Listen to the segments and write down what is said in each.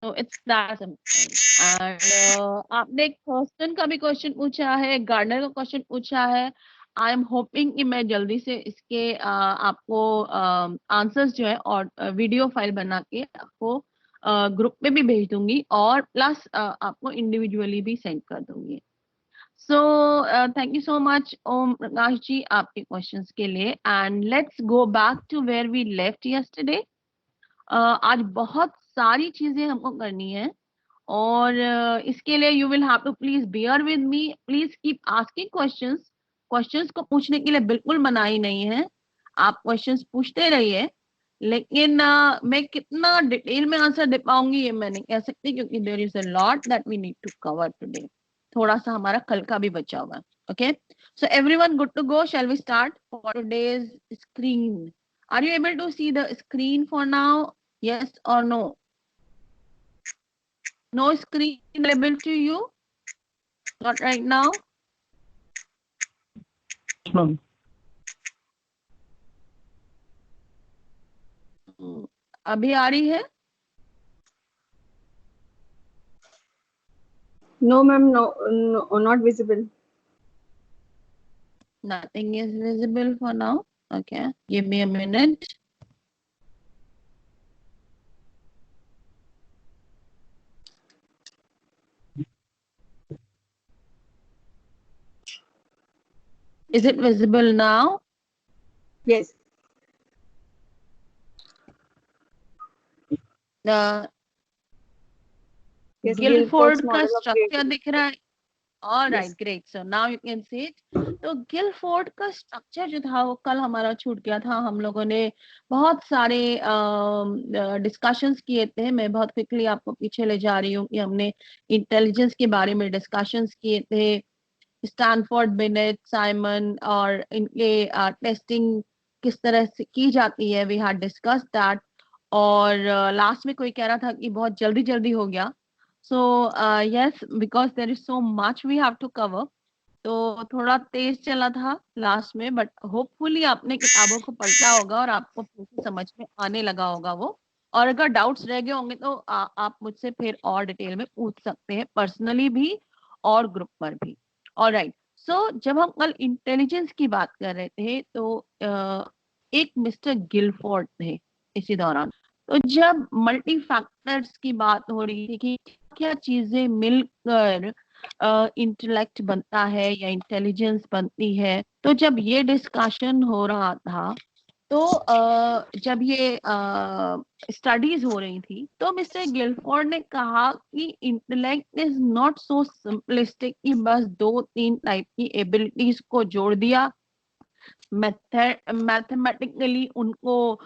So it's that simple. And आपने एक Thurston का भी क्वेश्चन पूछा है, गार्डनर का क्वेश्चन पूछा है. आई एम होपिंग कि मैं जल्दी से इसके आपको आंसर्स जो है और वीडियो फाइल बना के आपको ग्रुप में भी भेज दूंगी और प्लस आपको इंडिविजुअली भी सेंड कर दूंगी. So thank you so much Om Prakash ji आपके क्वेश्चंस के लिए. And let's go back to where we left yesterday. आज बहुत सारी चीजें हमको करनी है और इसके लिए you will have to please bear with me. Please keep asking questions. Questions को पूछने के लिए बिल्कुल मनाही नहीं है, आप क्वेश्चंस पूछते रहिए. लेकिन मैं कितना डिटेल में आंसर दे पाऊंगी ये मैं नहीं कह सकती, क्योंकि there is a lot that we need to cover today. थोड़ा सा हमारा कल का भी बचा हुआ. Okay, so everyone good to go. Shall we start for today's screen. Are you able to see the screen for now? Yes or no? No screen available to you? Not right now? Ma'am. अभी आ रही है? No, ma'am. No, not visible. Nothing is visible for now. Okay, give me a minute. Is it visible now? Yes. Yes, Guilford का model of structure creativity. दिख रहा है. All right, Yes. great. So now you can see it. तो Guilford का structure जो था वो कल हमारा छूट गया था. हम लोगों ने बहुत सारे डिस्कशंस किए थे. मैं बहुत क्विकली आपको पीछे ले जा रही हूँ कि हमने इंटेलिजेंस के बारे में डिस्कशंस किए थे. स्टैनफोर्ड, बिनेट, साइमन और इनके टेस्टिंग किस तरह से की जाती है, वी हैड डिस्कस दैट. और लास्ट में कोई कह रहा था कि बहुत जल्दी जल्दी हो गया. So yes, because there is so much we have to cover, तो थोड़ा तेज चला था लास्ट में. बट होपफुली आपने किताबों को पढ़ा होगा और आपको फिर समझ में आने लगा होगा वो. और अगर डाउट्स रह गए होंगे तो आप मुझसे फिर और डिटेल में पूछ सकते हैं, पर्सनली भी और ग्रुप पर भी. ऑलराइट, सो जब हम कल इंटेलिजेंस की बात कर रहे थे तो एक मिस्टर गिलफोर्ड थे इसी दौरान. तो जब मल्टी फैक्टर्स की बात हो रही थी कि क्या चीजें मिलकर इंटेलेक्ट बनता है या इंटेलिजेंस बनती है, तो जब ये डिस्कशन हो रहा था तो जब ये स्टडीज हो रही थी तो मिस्टर गिलफोर्ड ने कहा कि intellect is not so simplistic कि बस 2-3 टाइप की एबिलिटीज को जोड़ दिया, मैथमेटिकली उनको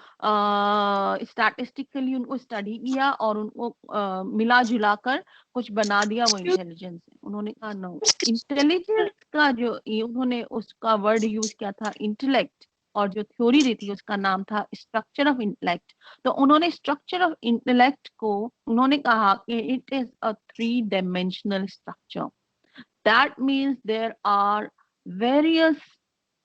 स्टैटिस्टिकली उनको स्टडी किया और उनको मिला जुला कर कुछ बना दिया वो इंटेलिजेंस है. उन्होंने कहा नो, इंटेलिजेंस का जो उन्होंने उसका वर्ड यूज किया था इंटेलेक्ट, और जो थ्योरी दी थी उसका नाम था स्ट्रक्चर ऑफ इंटेलेक्ट. तो उन्होंने स्ट्रक्चर ऑफ इंटेलेक्ट को उन्होंने कहा कि it is a 3 dimensional structure. That means there are various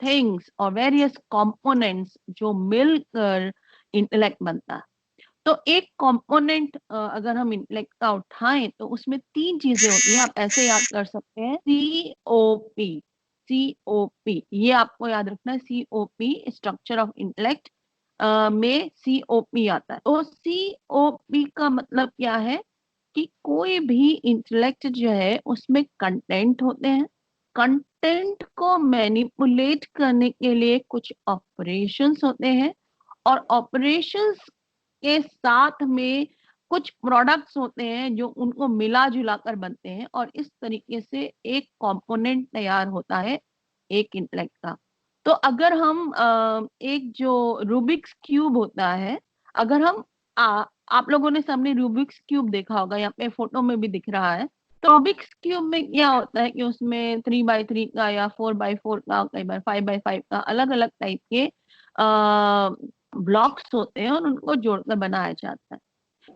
things और वेरियस कंपोनेंट्स जो मिलकर इंटेलेक्ट बनता है. तो एक कंपोनेंट अगर हम इंटेलेक्ट का उठाएं तो उसमें 3 चीजें होती हैं. आप ऐसे याद कर सकते हैं, COP. COP ये आपको याद रखना है. COP स्ट्रक्चर ऑफ इंटेलेक्ट में COP आता है. तो COP का मतलब क्या है कि कोई भी इंटेलेक्ट जो है उसमें कंटेंट होते हैं. कंटेंट को मैनिपुलेट करने के लिए कुछ ऑपरेशंस होते हैं और ऑपरेशंस के साथ में कुछ प्रोडक्ट्स होते हैं जो उनको मिला जुला कर बनते हैं और इस तरीके से एक कंपोनेंट तैयार होता है एक इंटेलेक्ट का. तो अगर हम एक जो रूबिक्स क्यूब होता है, अगर हम आप लोगों ने सबने रूबिक्स क्यूब देखा होगा, यहाँ पे फोटो में भी दिख रहा है. तो रूबिक्स क्यूब में क्या होता है कि उसमें 3x3 का या 4x4 का, कई बार 5x5 का अलग अलग टाइप के ब्लॉक्स होते हैं और उनको जोड़कर बनाया जाता है.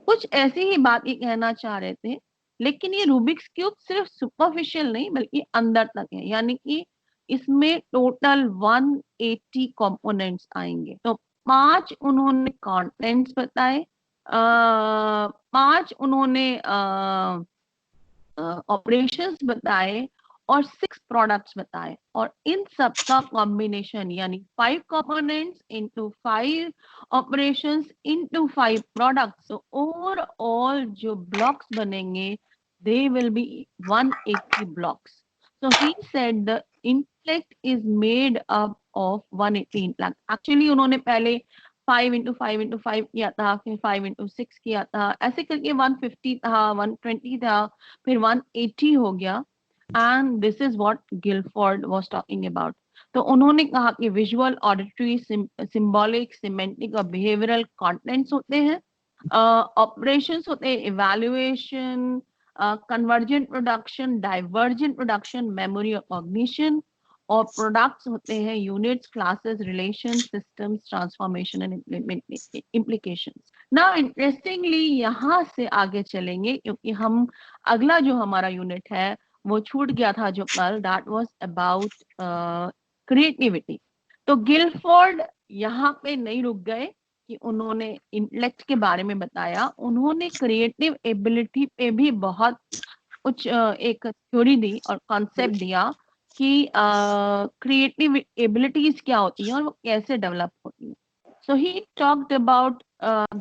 कुछ ऐसी ही बात ये कहना चाह रहे थे, लेकिन ये रूबिक्स क्यूब सिर्फ सुपरफिशियल नहीं बल्कि अंदर तक है, यानी कि इसमें टोटल 180 कंपोनेंट्स आएंगे. तो 5 उन्होंने कंटेंट्स बताए, 5 उन्होंने ऑपरेशंस बताए और 6 प्रोडक्ट्स बताए, और इन सब का कॉम्बिनेशन यानी 5 components into 5 operations into 5 products, तो ओवरऑल जो ब्लॉक्स बनेंगे they will be 180 blocks. So he said the intellect is made up of 180 intellect. Actually उन्होंने पहले 5 into 5 into 5 किया था, फिर 5 into 6 किया था, ऐसे करके 150 था, 120 था, फिर 180 हो गया. And this is what Guilford was talking about. तो उन्होंने कहा कि विजुअल, ऑडिटरी, सिंबॉलिक, सिमेंटिक और बिहेवियरल कंटेंट्स होते हैं, ऑपरेशंस होते हैं, evaluation, convergent production, divergent production, memory और कॉग्निशन, और प्रोडक्ट्स होते हैं units, classes, relation, systems, transformation and implications. Now interestingly यहाँ से आगे चलेंगे क्योंकि हम अगला जो हमारा यूनिट है वो छूट गया था जो कल, दैट वाज अबाउट क्रिएटिविटी. तो गिलफोर्ड यहाँ पे नहीं रुक गए कि उन्होंने इंटेलेक्ट के बारे में बताया, उन्होंने क्रिएटिव एबिलिटी पे भी बहुत कुछ एक थ्योरी दी और कॉन्सेप्ट दिया कि क्रिएटिव एबिलिटीज क्या होती हैं और वो कैसे डेवलप होती हैं. सो ही टॉक्ड अबाउट,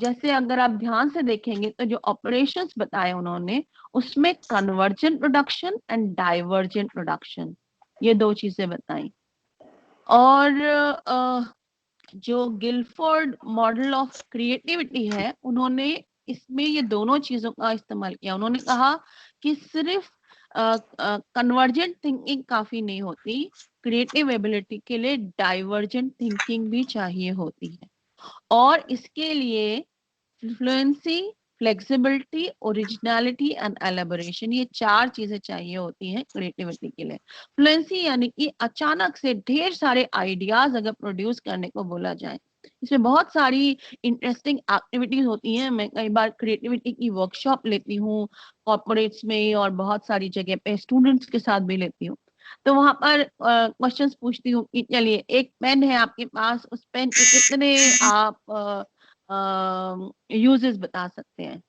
जैसे अगर आप ध्यान से देखेंगे तो जो ऑपरेशंस बताए उन्होंने उसमें convergent production and divergent production, ये 2 चीजें बताई. और जो गिलफोर्ड मॉडल ऑफ क्रिएटिविटी है उन्होंने इसमें ये दोनों चीजों का इस्तेमाल किया. उन्होंने कहा कि सिर्फ कन्वर्जेंट थिंकिंग काफी नहीं होती, क्रिएटिव एबिलिटी के लिए डाइवर्जेंट थिंकिंग भी चाहिए होती है, और इसके लिए fluency, flexibility, originality and elaboration, ये 4 चीजें चाहिए होती हैं क्रिएटिविटी के लिए. फ्लुएंसी यानी कि अचानक से ढेर सारे आइडियाज अगर प्रोड्यूस करने को बोला जाए, इसमें बहुत सारी इंटरेस्टिंग एक्टिविटीज होती हैं. मैं कई बार क्रिएटिविटी की वर्कशॉप लेती हूँ कॉर्पोरेट्स में और बहुत सारी जगह पे स्टूडेंट्स के साथ भी लेती हूँ. तो वहां पर क्वेश्चंस पूछती हूँ कि चलिए एक पेन है आपके पास, उस पेन के कितने आप यूजेस बता सकते हैं.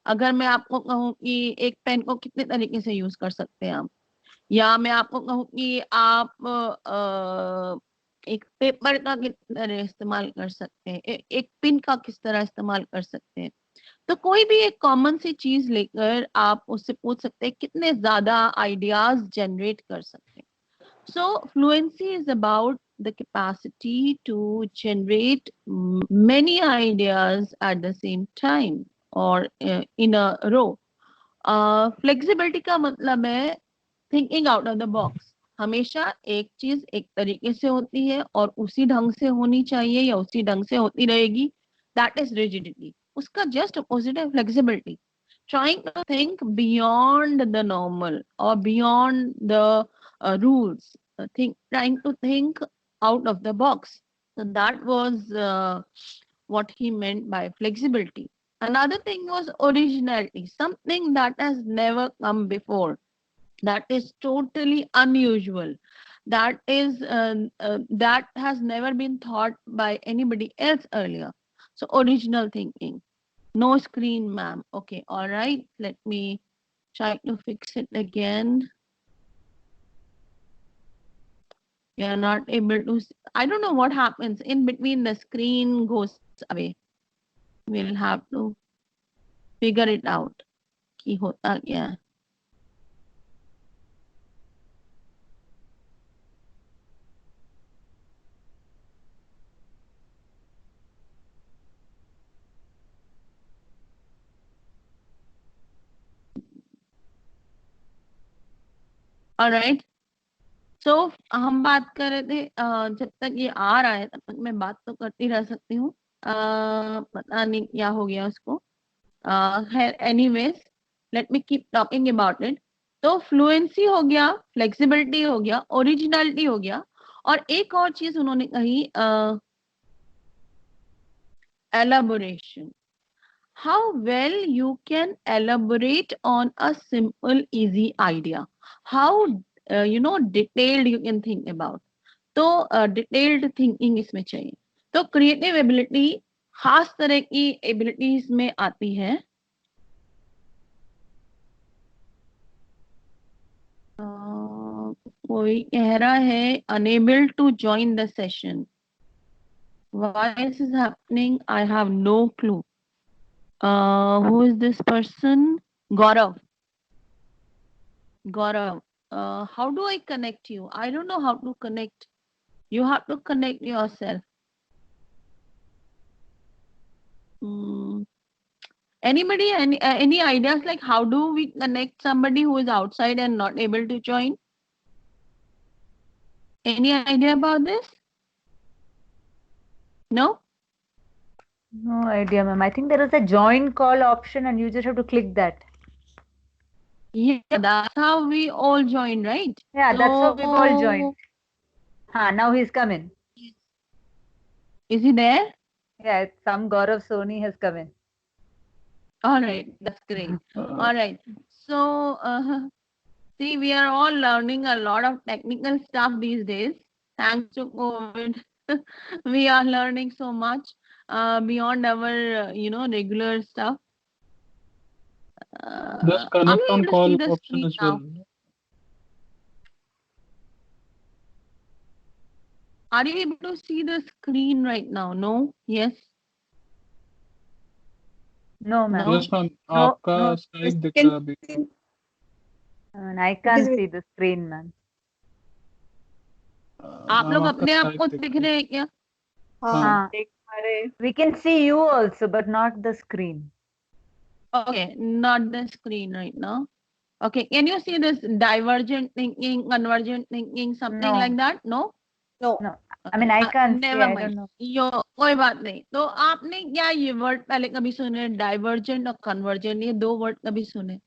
अगर मैं आपको कहूँ कि एक पेन को कितने तरीके से यूज कर सकते हैं आप, या मैं आपको कहूँ कि आप एक पेपर का किस तरह इस्तेमाल कर सकते हैं, एक पिन का किस तरह इस्तेमाल कर सकते हैं, तो कोई भी एक कॉमन सी चीज लेकर आप उससे पूछ सकते हैं कितने ज्यादा आइडियाज जनरेट कर सकते हैं. So fluency is about the capacity to generate many ideas at the same time or in a row. Flexibility का मतलब है thinking out of the box. हमेशा एक चीज एक तरीके से होती है और उसी ढंग से होनी चाहिए या उसी ढंग से होती रहेगी, that is rigidity. उसका just opposite है flexibility. Trying to think beyond the normal or beyond the rules, trying to think out of the box. So that was what he meant by flexibility. Another thing was originality, something that has never come before, that is totally unusual, that is that has never been thought by anybody else earlier. So original thinking. No screen, ma'am. Okay, all right. Let me try to fix it again. You are not able to. I don't know what happens in between. The screen goes away. We'll have to figure it out. कि होता क्या है. All right. So हम बात कर रहे थे, जब तक ये आ रहा है तब तक मैं बात तो करती रह सकती हूँ. पता नहीं क्या हो गया उसको. Anyways, let me keep talking about it. तो फ्लुएंसी हो गया, फ्लेक्सिबिलिटी हो गया, ओरिजिनलिटी हो गया, और एक और चीज उन्होंने कही, elaboration. How well you can elaborate on a simple easy idea, how detailed you can think about. तो डिटेल्ड थिंकिंग इसमें चाहिए. तो क्रिएटिव एबिलिटी खास तरह की एबिलिटीज में आती है। कोई कह रहा है unable to join the session, why this is happening I have no clue. Who is this person? Gaurav. Gaurav, how do I connect you? I don't know how to connect. You have to connect yourself. Hmm. Anybody, any ideas like how do we connect somebody who is outside and not able to join? Any idea about this? No? No idea, ma'am. I think there is a join call option and you just have to click that. Yeah, that's how we all join, right? Yeah, that's how we've all So, joined. Now he's come in. is he there? Yeah, some Gaurav Soni has come in. All right, that's great. All right. So, see, we are all learning a lot of technical stuff these days. Thanks to COVID, we are learning so much beyond our, regular stuff. There's Are connect you on able to call see the option screen as now? well. Are you able to see the screen right now? No? Yes? No, ma'am. No? Yes, ma'am. No, आपका no. Slide दिख Can रहा है अभी. see- And I can't see the screen, ma'am. आप ma'am लोग आपका अपने आप स्लाइड को दिख दिख रहा है. रहे हैं क्या? हाँ, देख पा रहे। We can see you also, but not the screen. Okay, not the screen right now. Okay, can you see this divergent thinking, convergent thinking, something No. like that? No? No. No. I mean, I can't see. Never I mind. don't know. यो कोई बात नहीं. तो आपने क्या ये word पहले कभी सुने? डाइवर्जेंट और कन्वर्जेंट, ये दो वर्ड कभी सुने?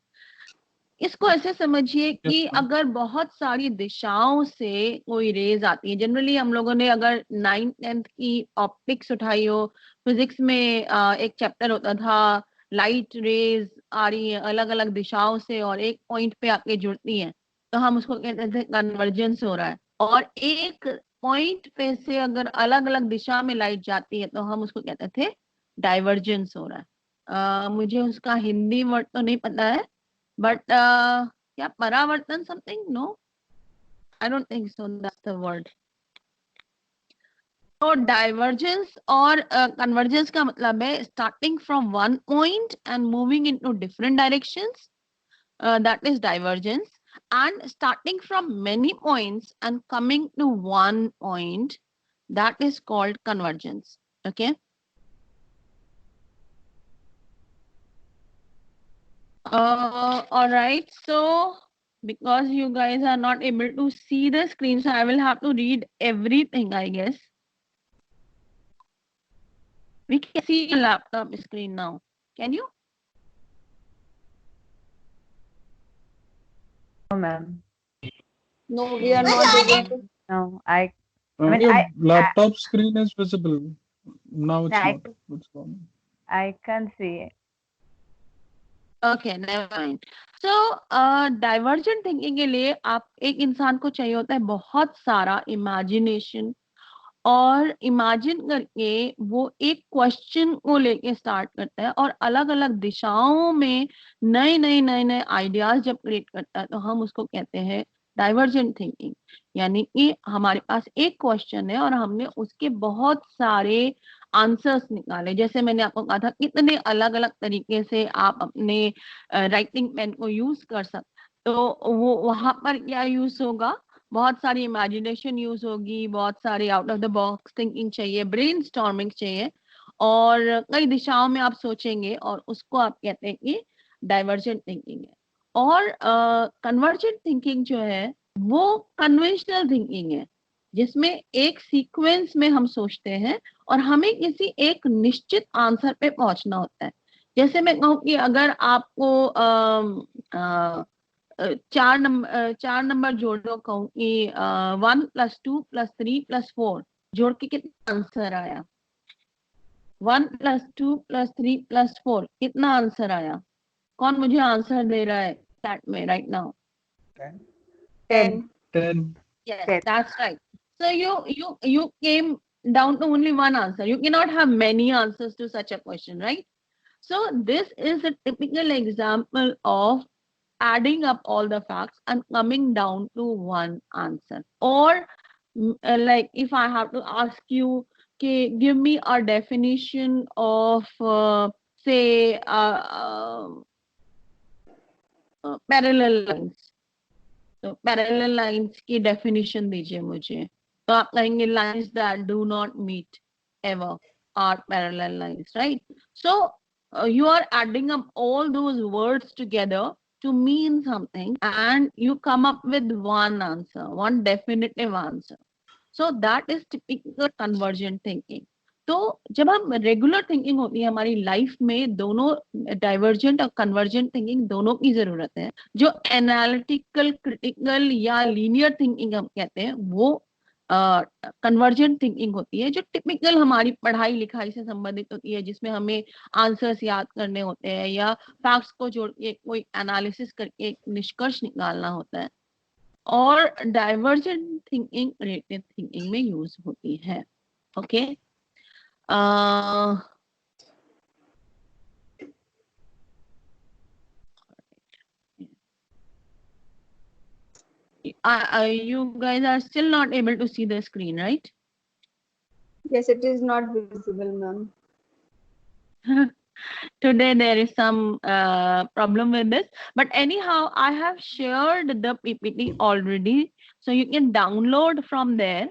इसको ऐसे समझिए Yes, कि ma'am. अगर बहुत सारी दिशाओं से कोई रेज आती है, जनरली हम लोगों ने अगर 9th 10th की ऑप्टिक्स उठाई हो, फिजिक्स में एक चैप्टर होता था, लाइट रेज आ रही है अलग अलग दिशाओं से और एक पॉइंट पे आके जुड़ती हैं, तो हम उसको कहते थे कन्वर्जेंस हो रहा है. और एक पॉइंट पे से अगर अलग अलग दिशा में लाइट जाती है तो हम उसको कहते थे डाइवर्जेंस हो रहा है. मुझे उसका हिंदी वर्ड तो नहीं पता है, but क्या परावर्तन something? No, I don't think so. That's the word. So divergence और convergence का मतलब है starting from one point and moving into different directions. That is divergence. And starting from many points and coming to one point, that is called convergence. Okay. All right. So because you guys are not able to see the screen, so I will have to read everything, I guess. We can see your laptop screen now. Can you? No, ma'am. No, we are not able to. No, I Your I- laptop screen is visible. Now it's I- not. What's wrong? I can't see it. Okay, never mind. So divergent thinking के लिए आप एक इंसान को चाहिए होता है बहुत सारा imagination, और इमेजिन करके वो एक क्वेश्चन को लेके स्टार्ट करता है और अलग अलग दिशाओं में नए नए नए नए आइडियाज जब क्रिएट करता है तो हम उसको कहते हैं डाइवर्जेंट थिंकिंग. यानी कि हमारे पास एक क्वेश्चन है और हमने उसके बहुत सारे आंसर्स निकाले. जैसे मैंने आपको कहा था कितने अलग अलग तरीके से आप अपने राइटिंग पेन को यूज कर सकते, तो वो वहां पर क्या यूज होगा? बहुत सारी इमेजिनेशन यूज होगी, बहुत सारी out of the box thinking चाहिए, ब्रेनस्टॉर्मिंग चाहिए, और कई दिशाओं में आप सोचेंगे और उसको आप कहते हैं कि डाइवर्जेंट थिंकिंग है. और कन्वर्जेंट थिंकिंग जो है वो कन्वेंशनल थिंकिंग है, जिसमें एक सीक्वेंस में हम सोचते हैं और हमें किसी एक निश्चित आंसर पे पहुंचना होता है. जैसे मैं कहूँ कि अगर आपको चार नंबर जोड़ो, कहूँ कि 1 + 2 + 3 + 4 जोड़ के कितना आंसर आया? 1 + 2 + 3 + 4 कितना आंसर आया? कौन मुझे आंसर दे रहा है चैट में right now? 10. 10. Yes, Yes. that's right. So you came down to only one answer. You cannot have many answers to such a question, right? So this is a typical example of adding up all the facts and coming down to one answer. Or like if I have to ask you, okay, give me a definition of say parallel lines. तो parallel lines की definition दीजिए मुझे, तो आप कहेंगे lines that do not meet ever are parallel lines, right? So you are adding up all those words together to mean something and you come up with one answer, one definitive answer. So that is typical convergent thinking. तो जब हम regular thinking होती है हमारी life में, दोनों divergent और convergent thinking दोनों की जरूरत है. जो एनालिटिकल, क्रिटिकल या लीनियर थिंकिंग हम कहते हैं वो कन्वर्जेंट थिंकिंग होती है, जो टिपिकल हमारी पढ़ाई लिखाई से संबंधित होती है, जिसमें हमें आंसर्स याद करने होते हैं या फैक्ट्स को जोड़ के कोई एनालिसिस करके एक निष्कर्ष निकालना होता है. और डाइवर्जेंट थिंकिंग रिलेटेड थिंकिंग में यूज होती है. Okay you guys are still not able to see the screen, right? Yes, it is not visible, ma'am. Today there is some problem with this, but anyhow I have shared the PPT already, so you can download from there.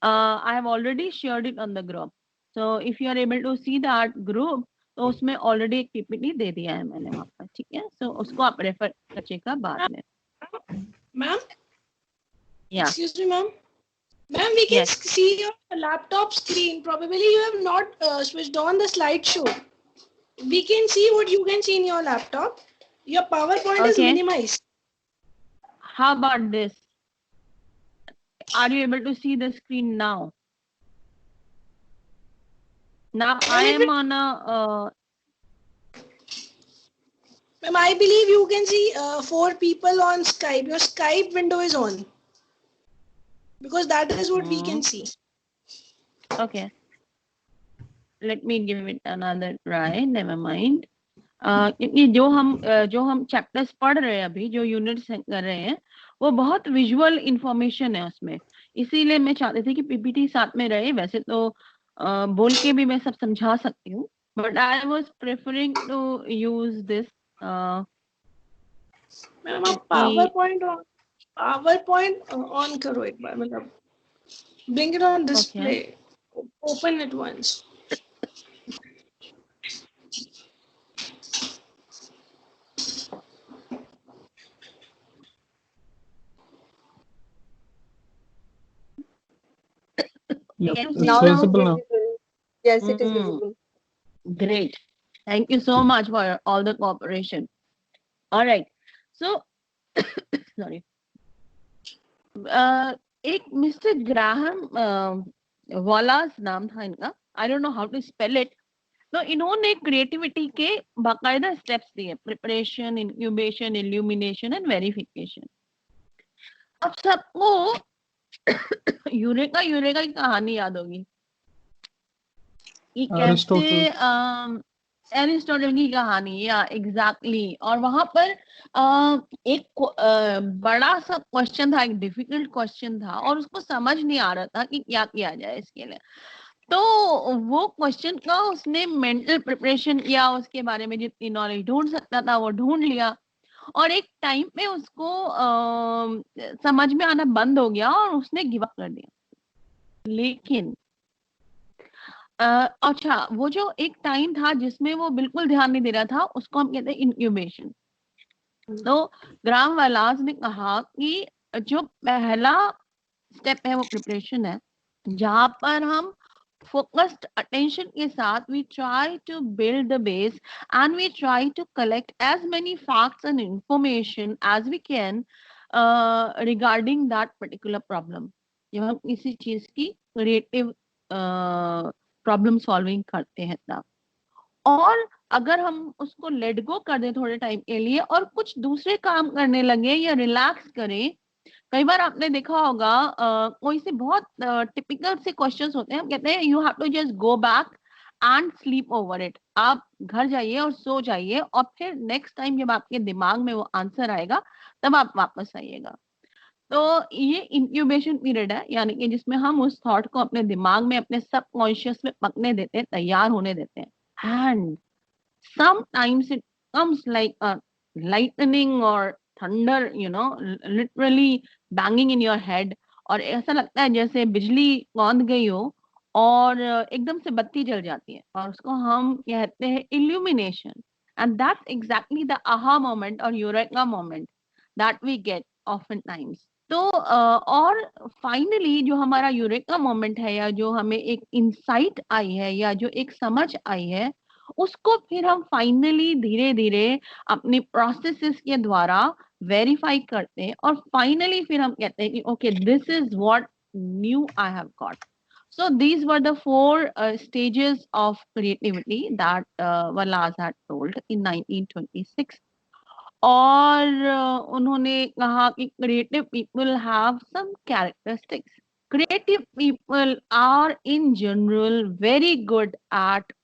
I have already shared it on the group, so if you are able to see that group, तो उसमें already एक PPT दे दिया है मैंने वहाँ पर, ठीक है? सो उसको आप रेफर करिएगा बाद में. Ma'am? Yeah. Excuse me, ma'am. Ma'am, we can see your laptop screen. Probably you have not switched on the slideshow. We can see what you can see in your laptop. Your PowerPoint is minimized. How about this? Are you able to see the screen now? Now I am on a... Ma'am, I believe you can see 4 people on Skype. Your Skype window is on. Because that is what we can see. Okay. Let me give it another try. Never mind. क्योंकि जो हम chapters पढ़ रहे हैं अभी, जो units कर रहे हैं, वो बहुत विजुअल इंफॉर्मेशन है उसमें, इसीलिए मैं चाहती थी कि पीपीटी साथ में रहे. वैसे तो बोल के भी मैं सब समझा सकती हूँ, but I was preferring to use this. Ma'am आप PowerPoint on करो एक बार, मतलब bring it on display. Open it once. Yeah, Yes, it's now visible now. Yes, it is visible. Great. Thank you so much for all the cooperation. All right. So, sorry. एक mister Graham Wallace नाम था इनका, I don't know how to spell it. तो इन्होंने creativity के बाकायदा steps दिए: preparation, incubation, illumination and verification. अब सबको यूरेका की कहानी याद होगी कि कैसे एरिस्टोटल की कहानी, या एग्जैक्टली. और वहां पर एक बड़ा सा क्वेश्चन था, एक डिफिकल्ट क्वेश्चन था, और उसको समझ नहीं आ रहा था कि क्या किया जाए इसके लिए. तो वो क्वेश्चन का उसने मेंटल प्रिपरेशन किया, उसके बारे में जितनी नॉलेज ढूंढ सकता था वो ढूंढ लिया, और एक टाइम पे उसको समझ में आना बंद हो गया और उसने गिव अप कर दिया. लेकिन अच्छा, वो जो एक टाइम था जिसमें वो बिल्कुल ध्यान नहीं दे रहा था, उसको हम कहते हैं इंक्यूबेशन. तो ग्राहम वॉलास ने कहा कि जो पहला स्टेप है वो प्रिपरेशन है, जहां पर हम फोकस्ड अटेंशन के साथ we try to build the base and we try to collect as many facts and information as we can regarding that particular problem. जब हम किसी चीज की क्रिएटिव प्रॉब्लम सॉल्विंग करते हैं तब, और अगर हम उसको लेट गो कर दें थोड़े टाइम के लिए और कुछ दूसरे काम करने लगे या रिलैक्स करें, कई बार आपने देखा होगा कोई से बहुत टिपिकल से क्वेश्चंस होते हैं, हम कहते हैं you have to just go back and sleep over it. आप घर जाइए और सो जाइए और फिर नेक्स्ट टाइम जब आपके दिमाग में वो आंसर आएगा तब आप वापस आइएगा। तो ये इंक्यूबेशन पीरियड है, यानी कि जिसमें हम उस थॉट को अपने दिमाग में, अपने सबकॉन्शियस में पकने देते हैं, तैयार होने देते हैं। And sometimes it comes like a lightning or thunder, you know, literally banging in your head, और ऐसा लगता है जैसे बिजली कौंध गई हो और एकदम से बत्ती जल जाती है, और उसको हम कहते हैं illumination, and that's exactly the aha moment or eureka moment that we get oftentimes. तो और फाइनली जो हमारा यूरेका मोमेंट है, या जो हमें एक इंसाइट आई है, या जो एक समझ आई है, उसको फिर हम फाइनली धीरे धीरे अपने प्रोसेसेस के द्वारा वेरीफाई करते हैं, और फाइनली फिर हम कहते हैं कि okay, this is what new I have got. So these were the four stages of creativity that Wallace had told in 1926. और उन्होंने कहा कि creative people have some characteristics. Creative people are in general very good at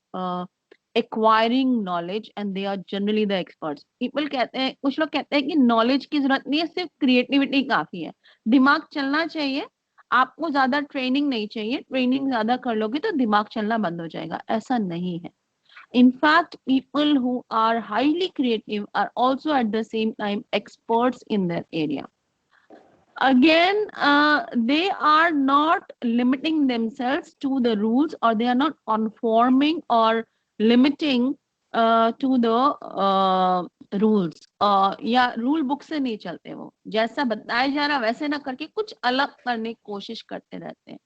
acquiring knowledge and they are generally the experts. People कहते हैं, कुछ लोग कहते हैं कि knowledge की जरूरत नहीं है, सिर्फ creativity काफी है। दिमाग चलना चाहिए, आपको ज्यादा ट्रेनिंग नहीं चाहिए, ट्रेनिंग ज्यादा कर लोगे तो दिमाग चलना बंद हो जाएगा, ऐसा नहीं है। In fact, people who are highly creative are also at the same time experts in their area. Again, they are not limiting themselves to the rules, or they are not conforming or limiting to the rules. या rule book से नहीं चलते, वो जैसा बताया जा रहा वैसे ना करके कुछ अलग करने की कोशिश करते रहते हैं।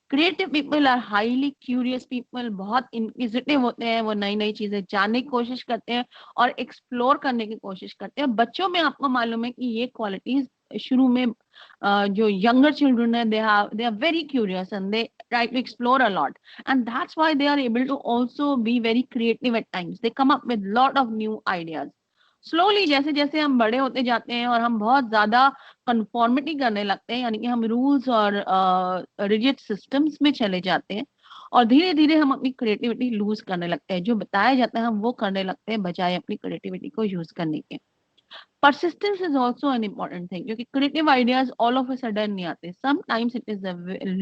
Creative people are highly curious people, बहुत इनक्विजिटिव होते हैं, वो नई नई चीजें जानने की कोशिश करते हैं और एक्सप्लोर करने की कोशिश करते हैं। बच्चों में आपको मालूम है कि ये क्वालिटीज शुरू में जो यंगर चिल्ड्रन है, they are very curious and they try to explore a lot, and that's why they are able to also be very creative at times. They come up with lot of new ideas. Slowly जैसे जैसे हम बड़े होते जाते हैं और हम बहुत ज्यादा कंफॉर्मिटी करने लगते हैं, यानी कि हम रूल्स और रिजिड सिस्टम्स में चले जाते हैं, और धीरे धीरे हम अपनी क्रिएटिविटी लूज करने लगते हैं। जो बताया जाता है हम वो करने लगते हैं बजाय अपनी क्रिएटिविटी को यूज करने के। Persistence is also an important thing, क्योंकि creative ideas all of a sudden नहीं आते। Sometimes it is a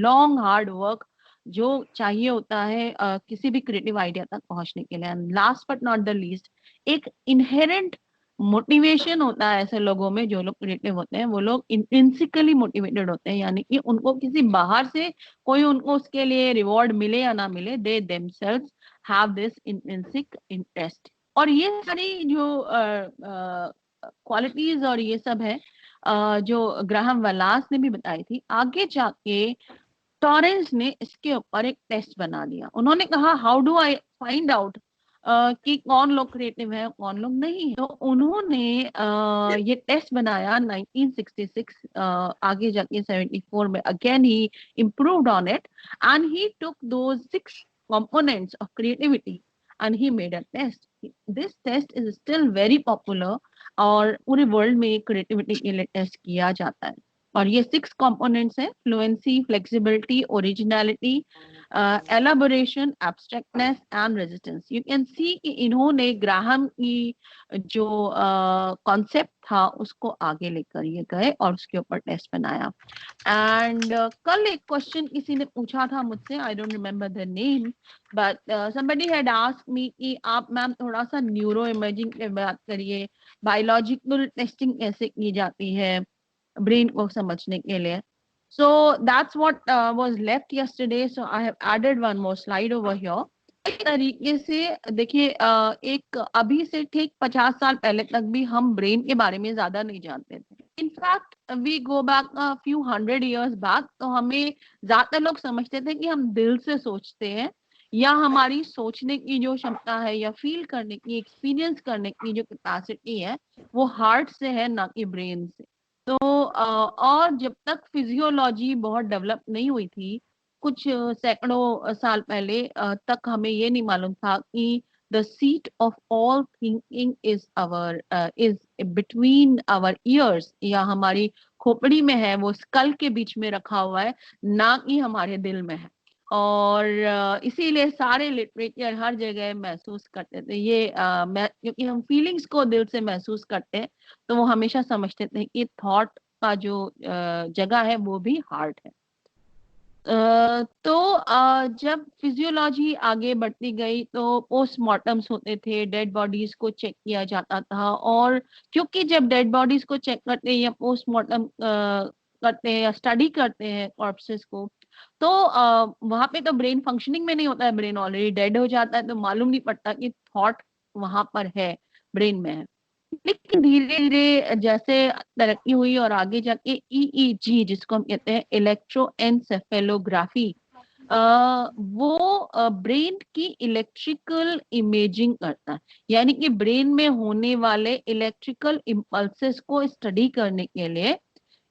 long hard work जो चाहिए होता है किसी भी creative idea तक पहुंचने के लिए। And last but not the least, एक inherent मोटिवेशन होता है ऐसे लोगों में, जो लोग क्रिएटिव होते हैं वो लोग इंट्रिंसिकली मोटिवेटेड होते हैं, यानी कि उनको किसी बाहर से कोई उनको उसके लिए रिवॉर्ड मिले या ना मिले, they themselves have this intrinsic interest. और ये सारी जो क्वालिटीज और ये सब है जो ग्राहम वलास ने भी बताई थी, आगे जाके टॉरेंस ने इसके ऊपर एक टेस्ट बना दिया। उन्होंने कहा how do I find out कि कौन लोग क्रिएटिव है कौन लोग नहीं है। तो उन्होंने ये टेस्ट बनाया 1966, आगे जाके 74 में again he improved on it and he took those 6 components of creativity and he made a test. This test is still very popular और पूरे वर्ल्ड में क्रिएटिविटी के लिए टेस्ट किया जाता है। और ये 6 कंपोनेंट्स हैं, fluency, flexibility, originality, elaboration, abstractness and resistance. You can see कि इन्होंने ग्राहम की जो कॉन्सेप्ट था उसको आगे लेकर ये गए और उसके ऊपर टेस्ट बनाया। एंड कल एक क्वेश्चन किसी ने पूछा था मुझसे, I don't remember the name, but somebody had asked me कि आप मैम थोड़ा सा न्यूरो इमेजिंग पे बात करिए, बायोलॉजिकल टेस्टिंग कैसे की जाती है ब्रेन को समझने के लिए। So that's what was left yesterday. So I have added one more slide over here. इस तरीके से देखिए, एक अभी से ठीक 50 साल पहले तक भी हम ब्रेन के बारे में ज्यादा नहीं जानते थे। In fact we go back a few hundred years back, तो हमें ज्यादातर लोग समझते थे कि हम दिल से सोचते हैं, या हमारी सोचने की जो क्षमता है या फील करने की, एक्सपीरियंस करने की जो कैपेसिटी है वो हार्ट से है, ना कि ब्रेन से। तो और जब तक फिजियोलॉजी बहुत डेवलप नहीं हुई थी, कुछ सैकड़ों साल पहले तक हमें ये नहीं मालूम था कि the seat of all thinking is between our ears, या हमारी खोपड़ी में है, वो स्कल के बीच में रखा हुआ है, ना कि हमारे दिल में है। और इसीलिए सारे लिटरेचर हर जगह महसूस करते थे ये क्योंकि हम फीलिंग्स को दिल से महसूस करते हैं, तो वो हमेशा समझते थे कि थॉट का जो जगह है वो भी हार्ट है। तो जब फिजियोलॉजी आगे बढ़ती गई तो पोस्टमार्टम्स होते थे, डेड बॉडीज को चेक किया जाता था। और क्योंकि जब डेड बॉडीज को चेक करते हैं या पोस्टमार्टम करते हैं या स्टडी करते हैं कॉर्प्सेस को, तो वहां पे तो ब्रेन फंक्शनिंग में नहीं होता है, ब्रेन ऑलरेडी डेड हो जाता है, तो मालूम नहीं पड़ता कि थॉट वहां पर है, ब्रेन में है। लेकिन धीरे धीरे जैसे तरक्की हुई और आगे जाके ईईजी जिसको हम कहते हैं इलेक्ट्रोएन्सेफेलोग्राफी, वो ब्रेन की इलेक्ट्रिकल इमेजिंग करता है, यानी कि ब्रेन में होने वाले इलेक्ट्रिकल इम्पल्सेस को स्टडी करने के लिए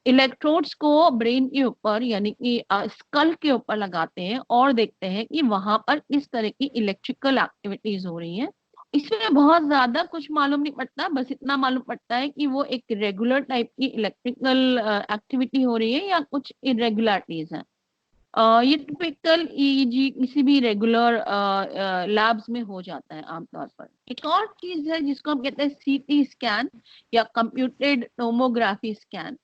इलेक्ट्रोड्स को ब्रेन के ऊपर यानी कि स्कल के ऊपर लगाते हैं और देखते हैं कि वहां पर किस तरह की इलेक्ट्रिकल एक्टिविटीज हो रही हैं। इसमें बहुत ज्यादा कुछ मालूम नहीं पड़ता, बस इतना मालूम पड़ता है कि वो एक रेगुलर टाइप की इलेक्ट्रिकल एक्टिविटी हो रही है या कुछ इरेगुलरिटीज हैं। ये टिपिकल ईईजी किसी भी रेगुलर लैब्स में हो जाता है आमतौर पर। एक और चीज है जिसको हम कहते हैं सीटी स्कैन या कंप्यूटेड टोमोग्राफी स्कैन,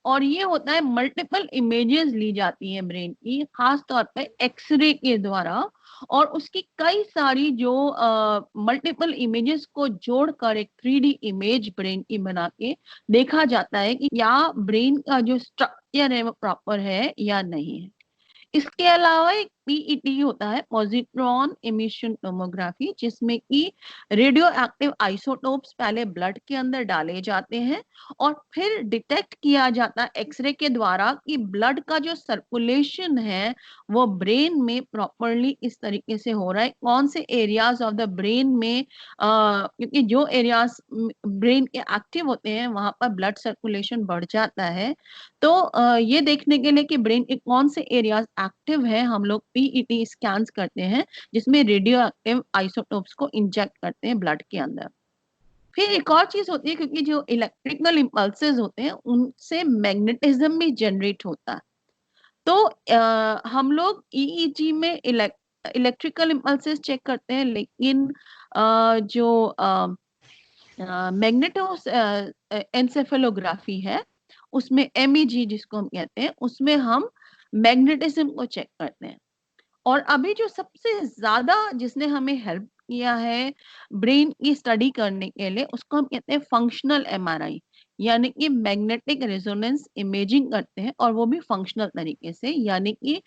और ये होता है मल्टीपल इमेजेस ली जाती हैं ब्रेन की, खास तौर पे एक्सरे के द्वारा, और उसकी कई सारी जो मल्टीपल इमेजेस को जोड़कर एक 3D इमेज ब्रेन की बना के देखा जाता है कि क्या ब्रेन का जो स्ट्रक्चर है वो प्रॉपर है या नहीं है। इसके अलावा एक पीईटी होता है, पॉजिट्रॉन इमिशन टोमोग्राफी, जिसमें कि रेडियो एक्टिव आइसोटोप्स पहले ब्लड के अंदर डाले जाते हैं और फिर डिटेक्ट किया जाता है एक्सरे के द्वारा कि ब्लड का जो सर्कुलेशन है वो ब्रेन में प्रॉपरली इस तरीके से हो रहा है, कौन से एरियाज ऑफ द ब्रेन में क्योंकि जो एरियाज ब्रेन के एक्टिव होते हैं वहां पर ब्लड सर्कुलेशन बढ़ जाता है। तो ये देखने के लिए कि ब्रेन के कौन से एरियाज एक्टिव है, हम लोग पीईटी स्कैन्स करते हैं, जिसमें रेडियो एक्टिव आइसोटोप्स को इंजेक्ट करते हैं ब्लड के अंदर। फिर एक और चीज होती है, क्योंकि जो इलेक्ट्रिकल इम्पल्सेस होते हैं उनसे मैग्नेटिज्म भी जनरेट होता है, तो हम लोग ईईजी में इलेक्ट्रिकल इम्पल्सेस चेक करते हैं, लेकिन जो मैग्नेटो एन्सेफेलोग्राफी है उसमें एमईजी जिसको हम कहते हैं, उसमें हम मैग्नेटिज्म को चेक करते हैं। और अभी जो सबसे ज्यादा जिसने हमें हेल्प किया है ब्रेन की स्टडी करने के लिए, उसको हम कहते हैं फंक्शनल एमआरआई, यानी कि मैग्नेटिक रेजोनेंस इमेजिंग करते हैं, और वो भी फंक्शनल तरीके से, यानी कि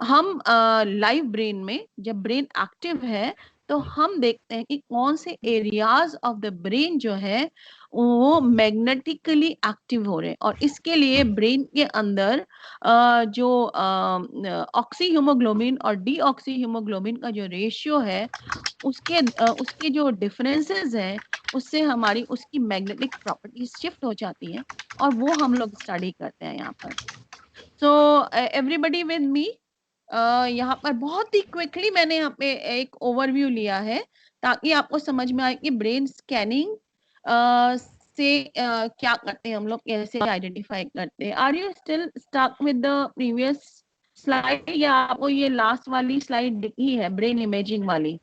हम लाइव ब्रेन में जब ब्रेन एक्टिव है तो हम देखते हैं कि कौन से एरियाज ऑफ द ब्रेन जो है वो मैग्नेटिकली एक्टिव हो रहे हैं। और इसके लिए ब्रेन के अंदर जो ऑक्सी हीमोग्लोबिन और डीऑक्सी हीमोग्लोबिन का जो रेशियो है उसके जो डिफरेंसेस हैं उससे हमारी उसकी मैग्नेटिक प्रॉपर्टीज शिफ्ट हो जाती हैं, और वो हम लोग स्टडी करते हैं यहाँ पर। सो एवरीबडी विद मी, यहाँ पर बहुत ही क्विकली मैंने यहाँ पे एक ओवरव्यू लिया है ताकि आपको समझ में आए कि ब्रेन स्कैनिंग से क्या करते हैं हम लोग, कैसे आइडेंटिफाई करते हैं। Are you still stuck with the previous slide या आपको ये लास्ट वाली स्लाइड दिखी है ब्रेन इमेजिंग वाली?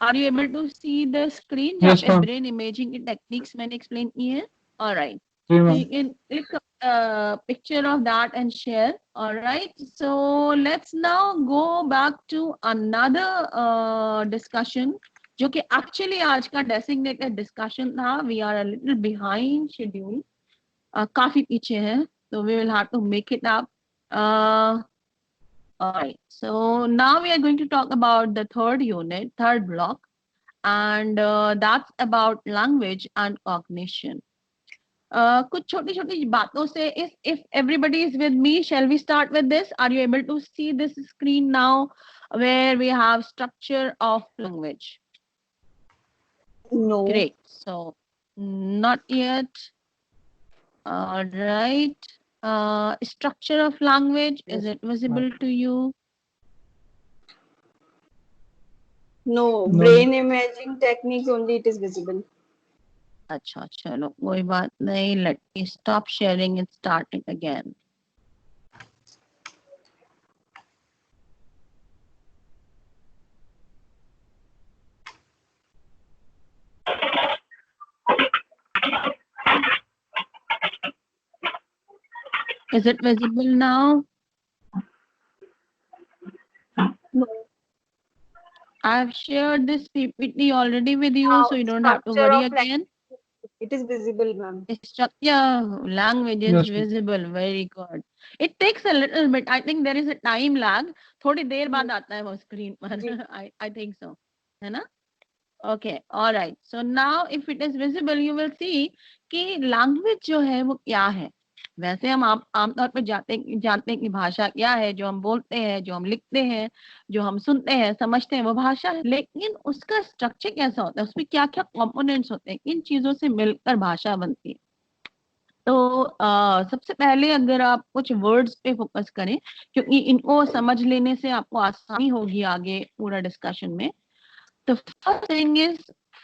Are you able to see the screen जहाँ Yes, पे ma'am. ब्रेन इमेजिंग की टेक्निक्स मैंने एक्सप्लेन की है? ऑलराइट, जी so ma'am. you can click a picture of that and share. All right, so let's now go back to another discussion जो कि actually आज का designated discussion था. We are a little behind schedule, काफी पीछे है, so we will have to make it up. All right, so now we are going to talk about the third unit, third block, and that's about language and cognition. कुछ छोटी छोटी बातों से, if everybody is with me, shall we start with this? Are you able to see this screen now where we have structure of language? No. Great, so not yet. All right, structure of language, is it visible to you? No. No. Brain imaging technique only it is visible. अच्छा चलो कोई बात नहीं, let me stop sharing and starting again. Is it visible now? No. I've shared this PPT already with you, so you don't have to Structure worry of again. It is visible, ma'am. Structure, language is Yes, ma'am. visible. Very good. It takes a little bit. I think there is a time lag. थोड़ी देर बाद आता है वो screen पर. जी. I think so. है ना? Okay. All right. So now if it is visible, you will see कि language जो है वो क्या है. वैसे हम आमतौर पर जानते हैं कि भाषा क्या है, जो हम बोलते हैं, जो हम लिखते हैं, जो हम सुनते हैं, समझते हैं, वो भाषा है. लेकिन उसका स्ट्रक्चर कैसा होता है, उसमें क्या क्या कंपोनेंट्स होते हैं, इन चीजों से मिलकर भाषा बनती है. तो सबसे पहले अगर आप कुछ वर्ड्स पे फोकस करें, क्योंकि इनको समझ लेने से आपको आसानी होगी आगे पूरा डिस्कशन में. तो फर्स्ट थिंग इज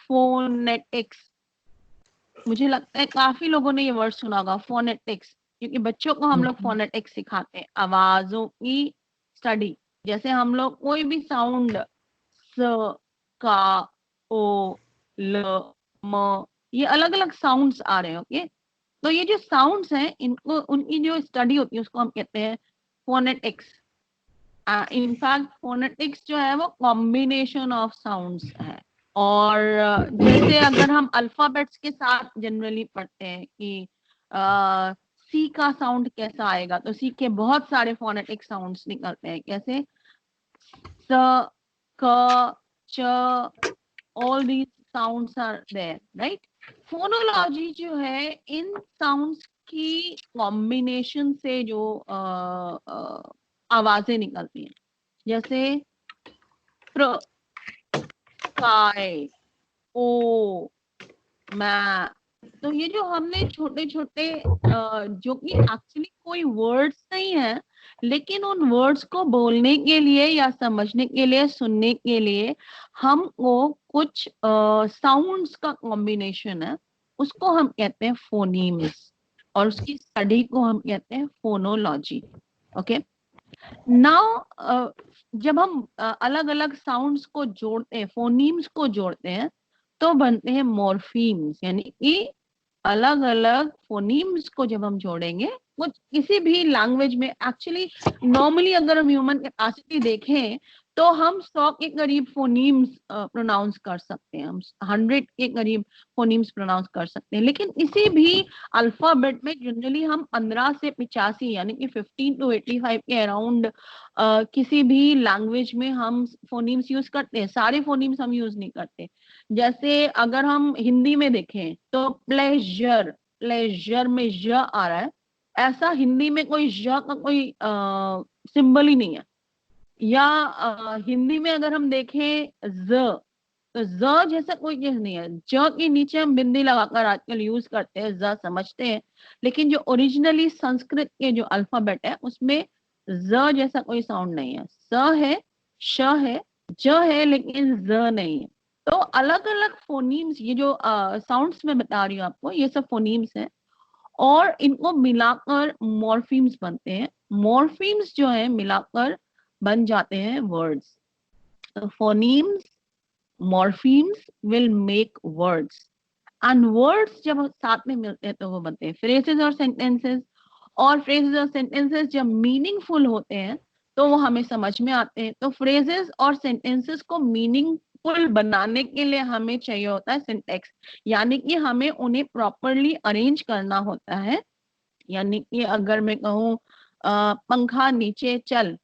फोनेटिक्स. मुझे लगता है काफी लोगों ने ये वर्ड सुना होगा, फोनेटिक्स, क्योंकि बच्चों को हम लोग फोनेटिक्स सिखाते हैं, आवाजों की स्टडी. जैसे हम लोग कोई भी साउंड, स, का, ओ, ल, म, ये अलग अलग साउंड्स आ रहे हैं. ओके, तो ये जो साउंड्स हैं, इनको उनकी जो स्टडी होती है उसको हम कहते हैं फोनेटिक्स. इनफैक्ट फोनेटिक्स जो है वो कॉम्बिनेशन ऑफ साउंड्स है. और जैसे अगर हम अल्फाबेट्स के साथ जनरली पढ़ते हैं कि सी का साउंड कैसा आएगा, तो सी के बहुत सारे फोनेटिक साउंड्स निकलते हैं. कैसे? स, क, च, all these sounds are there, right. Phonology जो है इन साउंड्स की कॉम्बिनेशन से जो आवाजें निकलती हैं, जैसे प्र, काय, ओ, मैं. तो ये जो हमने छोटे छोटे जो कि एक्चुअली कोई वर्ड्स नहीं है, लेकिन उन वर्ड्स को बोलने के लिए या समझने के लिए, सुनने के लिए हमको कुछ साउंड्स का कॉम्बिनेशन है, उसको हम कहते हैं फोनीम्स, और उसकी स्टडी को हम कहते हैं फोनोलॉजी. ओके, नाउ जब हम अलग अलग साउंड्स को जोड़ते हैं, फोनीम्स को जोड़ते हैं, तो बनते हैं मॉर्फीम्स. यानी कि अलग अलग फोनीम्स को जब हम जोड़ेंगे, वो किसी भी लैंग्वेज में एक्चुअली नॉर्मली अगर हम ह्यूमन कैपेसिटी देखें तो हम 100 के करीब फोनीम्स प्रोनाउंस कर सकते हैं, हम 100 के करीब फोनीम्स प्रोनाउंस कर सकते हैं. लेकिन इसी भी अल्फाबेट में जनरली हम 15 से 85 यानी कि 15 to 85 के अराउंड किसी भी लैंग्वेज में हम फोनीम्स यूज करते हैं. सारे फोनीम्स हम यूज नहीं करते. जैसे अगर हम हिंदी में देखें तो प्लेजर, प्लेजर में ज आ रहा है, ऐसा हिंदी में कोई ज का कोई सिंबल ही नहीं है. या हिंदी में अगर हम देखें ज, तो ज जैसा कोई चीज नहीं है. ज के नीचे हम बिंदी लगाकर आजकल यूज करते हैं, ज समझते हैं, लेकिन जो ओरिजिनली संस्कृत के जो अल्फाबेट है उसमें ज जैसा कोई साउंड नहीं है. स है, श है, ज है, लेकिन ज नहीं है. तो अलग अलग फोनीम्स, ये जो साउंड्स मैं बता रही हूँ आपको, ये सब फोनीम्स हैं, और इनको मिलाकर मॉर्फीम्स बनते हैं. मॉर्फीम्स जो है मिलाकर बन जाते हैं words. Phonemes, morphemes will make words, and words जब साथ में मिलते हैं तो वो बनते हैं फ्रेजेस और सेंटेंसेस. और फ्रेजेस और सेंटेंसेस जब मीनिंगफुल होते हैं तो वो हमें समझ में आते हैं. तो फ्रेजेस और सेंटेंसेस को मीनिंगफुल बनाने के लिए हमें चाहिए होता है सिंटैक्स, यानी कि हमें उन्हें प्रॉपरली अरेंज करना होता है. यानी कि अगर मैं कहूँ पंखा नीचे चल,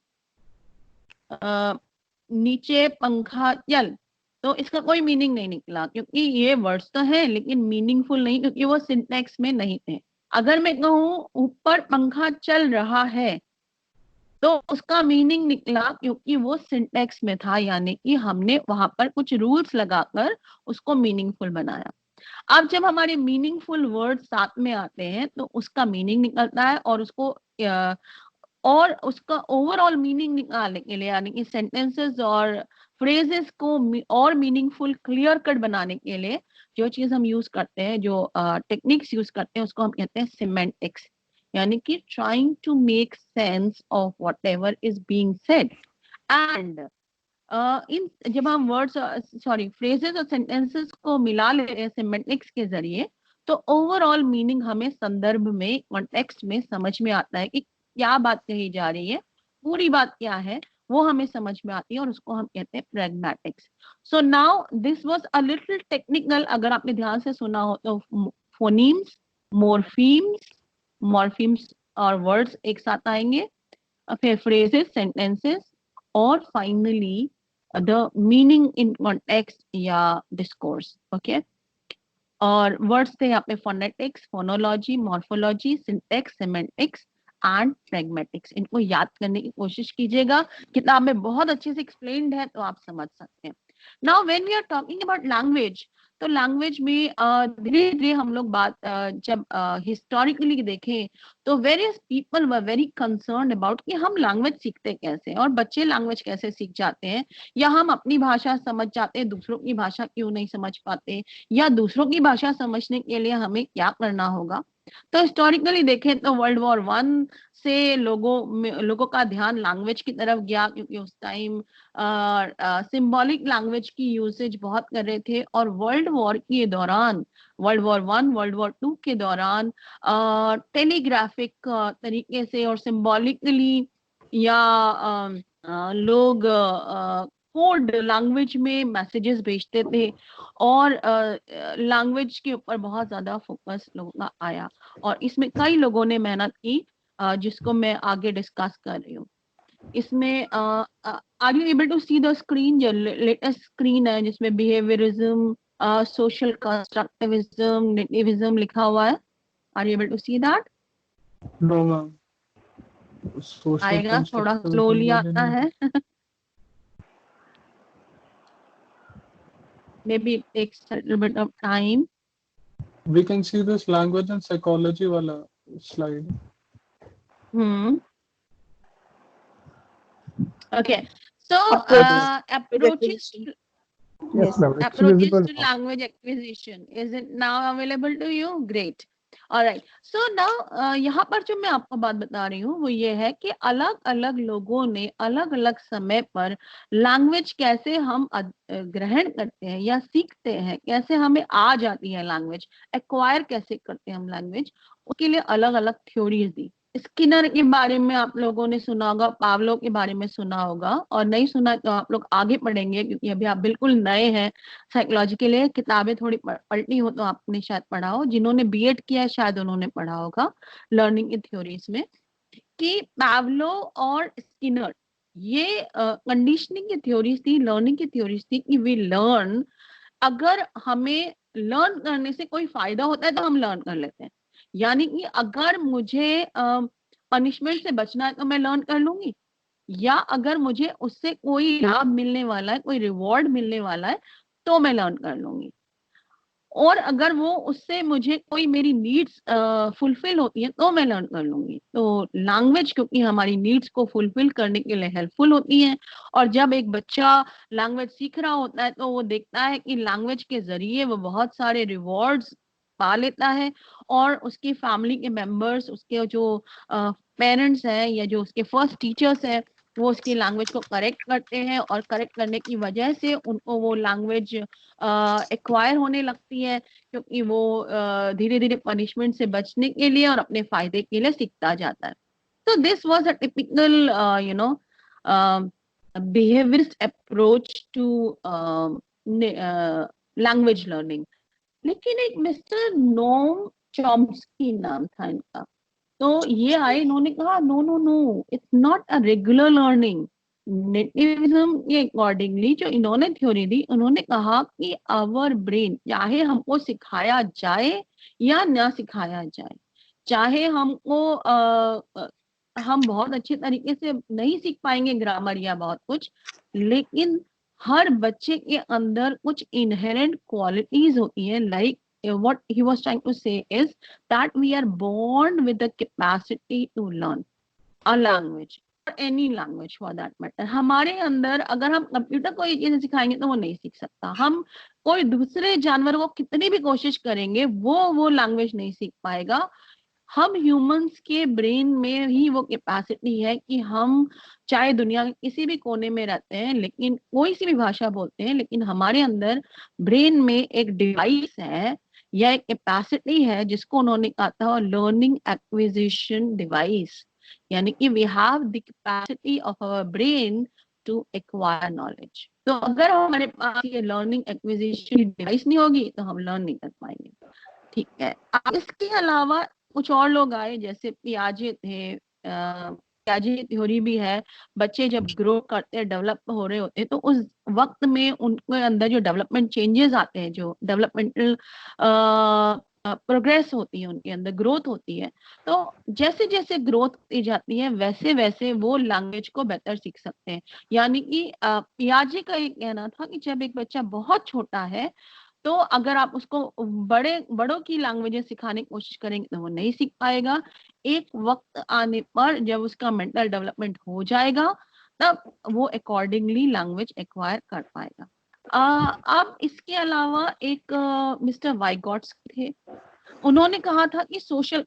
नीचे पंखा चल, तो इसका कोई मीनिंग नहीं निकला, क्योंकि ये वर्ड्स तो हैं लेकिन मीनिंगफुल नहीं, क्योंकि वो सिंटैक्स में नहीं थे. अगर मैं कहूँ ऊपर पंखा चल रहा है, तो उसका मीनिंग निकला, क्योंकि वो सिंटैक्स में था, यानी कि हमने वहां पर कुछ रूल्स लगाकर उसको मीनिंगफुल बनाया. अब जब हमारे मीनिंगफुल वर्ड साथ में आते हैं तो उसका मीनिंग निकलता है, और उसको और उसका ओवरऑल मीनिंग निकालने के लिए, यानी कि सेंटेंसेस और फ्रेजेस को और मीनिंगफुल क्लियर कट बनाने के लिए जो चीज हम यूज करते हैं, जो टेक्निक्स यूज करते हैं, उसको हम कहते हैं सिमेंटिक्स, यानी कि trying to make sense of whatever is being said. And in जब हम वर्ड्स फ्रेजेस और सेंटेंसेस को मिला लेते हैं सिमेंटिक्स के जरिए, तो ओवरऑल मीनिंग हमें संदर्भ में, कॉन्टेक्स्ट में समझ में आता है कि क्या बात कही जा रही है, पूरी बात क्या है, वो हमें समझ में आती है, और उसको हम कहते हैं pragmatics. So now this was a little technical, अगर आपने ध्यान से सुना हो तो फोनीम्स, मॉर्फीम्स और वर्ड्स एक साथ आएंगे, फिर फ्रेजेस, सेंटेंसेस, और finally the meaning in context या डिस्कोर्स। ओके, और वर्ड्स थे यहाँ पे phonetics, phonology, morphology, syntax, semantics and pragmatics. इनको याद करने की कोशिश कीजिएगा, किताब में बहुत अच्छे से एक्सप्लेन्ड है, तो आप समझ सकते हैं। Now when we are talking about language, तो लैंग्वेज में धीरे धीरे हम लोग बात जब हिस्टोरिकली देखें तो various people were very concern about कि हम लैंग्वेज सीखते कैसे, और बच्चे लैंग्वेज कैसे सीख जाते हैं, या हम अपनी भाषा समझ जाते हैं, दूसरों की भाषा क्यों नहीं समझ पाते, या दूसरों की भाषा समझने के लिए हमें क्या करना होगा। तो हिस्टोरिकली देखें तो वर्ल्ड वॉर 1 से लोगों का ध्यान लैंग्वेज की तरफ गया, क्योंकि उस टाइम सिंबॉलिक लैंग्वेज की यूसेज बहुत कर रहे थे, और वर्ल्ड वॉर के दौरान, वर्ल्ड वॉर 1, वर्ल्ड वॉर 2 के दौरान टेलीग्राफिक तरीके से और सिंबॉलिकली या लोग कोड लैंग्वेज में मैसेजेस भेजते थे, और लैंग्वेज के ऊपर बहुत ज्यादा फोकस लोगों का आया, और इसमें कई लोगों ने मेहनत की, जिसको मैं आगे डिस्कस कर रही हूँ। इसमें are you able to see the screen, जो लेटेस्ट स्क्रीन है जिसमें बिहेवियरिज्म, सोशल कंस्ट्रक्टिविज्म, नेटिविज्म लिखा हुआ है? Are you able to see that? No, ma'am. Social आएगा, थोड़ा constructivism स्लोली मैंने आता नहीं- है। Maybe it takes a little bit of time. We can see this language and psychology wala slide. Okay. So approaches Yes, Yes, ma'am. It's approaches visible to now. language acquisition, is it now available to you? Great. All right. So now यहाँ पर जो मैं आपको बात बता रही हूँ वो ये है कि अलग अलग लोगों ने अलग अलग समय पर लैंग्वेज कैसे हम ग्रहण करते हैं या सीखते हैं, कैसे हमें आ जाती है लैंग्वेज, एक्वायर कैसे करते हैं हम लैंग्वेज, उसके लिए अलग अलग थ्योरीज दी। स्किनर के बारे में आप लोगों ने सुना होगा, पावलो के बारे में सुना होगा, और नहीं सुना तो आप लोग आगे पढ़ेंगे, क्योंकि अभी आप बिल्कुल नए हैं साइकोलॉजी के लिए। किताबें थोड़ी पलटी हो तो आपने शायद पढ़ा हो, जिन्होंने बीएड किया है शायद उन्होंने पढ़ा होगा लर्निंग की थ्योरीज में, कि पावलो और स्किनर ये कंडीशनिंग की थ्योरीज थी, लर्निंग की थ्योरीज थी, कि वी लर्न, अगर हमें लर्न करने से कोई फायदा होता है तो हम लर्न कर लेते हैं। यानी कि अगर मुझे पनिशमेंट से बचना है तो मैं लर्न कर लूंगी, या अगर मुझे उससे कोई लाभ मिलने वाला है, कोई रिवॉर्ड मिलने वाला है, तो मैं लर्न कर लूंगी, और अगर वो उससे मुझे कोई मेरी नीड्स फुलफिल होती है तो मैं लर्न कर लूंगी। तो लैंग्वेज क्योंकि हमारी नीड्स को फुलफिल करने के लिए हेल्पफुल होती है, और जब एक बच्चा लैंग्वेज सीख रहा होता है तो वो देखता है कि लैंग्वेज के जरिए वो बहुत सारे रिवॉर्ड्स पा लेता है, और उसकी फैमिली के मेंबर्स, उसके जो पेरेंट्स हैं या जो उसके फर्स्ट टीचर्स हैं, वो उसकी लैंग्वेज को करेक्ट करते हैं, और करेक्ट करने की वजह से उनको वो लैंग्वेज एक्वायर होने लगती है, क्योंकि वो धीरे धीरे पनिशमेंट से बचने के लिए और अपने फायदे के लिए सीखता जाता है। तो this was a typical behaviorist approach to language learning. लेकिन एक मिस्टर नोम चॉम्स्की नाम था इनका, तो ये आए, इन्होंने कहा no no no, it's not a regular learning. Nativism के अकॉर्डिंगली जो इन्होंने थ्योरी दी, उन्होंने कहा कि आवर ब्रेन, चाहे हमको सिखाया जाए या ना सिखाया जाए, चाहे हमको हम बहुत अच्छे तरीके से नहीं सीख पाएंगे ग्रामर या बहुत कुछ, लेकिन हर बच्चे के अंदर कुछ इनहेरेंट क्वालिटीज होती हैं, like what he was trying to say is that we are born with the capacity to learn. a language or any language for that matter. हमारे अंदर अगर हम कंप्यूटर को ये चीजें सिखाएंगे तो वो नहीं सीख सकता. हम कोई दूसरे जानवर को कितनी भी कोशिश करेंगे वो लैंग्वेज नहीं सीख पाएगा. हम ह्यूमंस के ब्रेन में ही वो कैपेसिटी है कि हम चाहे दुनिया के किसी भी कोने में रहते हैं, लेकिन कोई सी भी भाषा बोलते हैं, लेकिन हमारे अंदर ब्रेन में एक डिवाइस है या एक कैपेसिटी है जिसको उन्होंने कहा था लर्निंग एक्विजिशन डिवाइस. यानी कि we have the capacity of our brain to acquire knowledge. तो अगर हमारे पास ये लर्निंग एक्विजिशन डिवाइस नहीं होगी तो हम लर्न नहीं कर पाएंगे. ठीक है. अब इसके अलावा कुछ और लोग आए, जैसे पियाजे थे. पियाजे थ्योरी भी है. बच्चे जब ग्रो करते हैं, डेवलप हो रहे होते हैं, तो उस वक्त में उनके अंदर जो डेवलपमेंट चेंजेस आते हैं, जो डेवलपमेंटल प्रोग्रेस होती है, उनके अंदर ग्रोथ होती है. तो जैसे जैसे ग्रोथ होती जाती है वैसे वैसे वो लैंग्वेज को बेहतर सीख सकते हैं. यानी कि पियाजे का ये कहना था कि जब एक बच्चा बहुत छोटा है तो अगर आप उसको बड़ों की लैंग्वेजेस सिखाने की कोशिश करेंगे तो वो नहीं सीख पाएगा. एक वक्त आने पर जब उसका मेंटल डेवलपमेंट हो जाएगा तब वो अकॉर्डिंगली लैंग्वेज एक्वायर कर पाएगा. अब इसके अलावा एक मिस्टर वाइगॉट्स थे. उन्होंने कहा था कि सोशल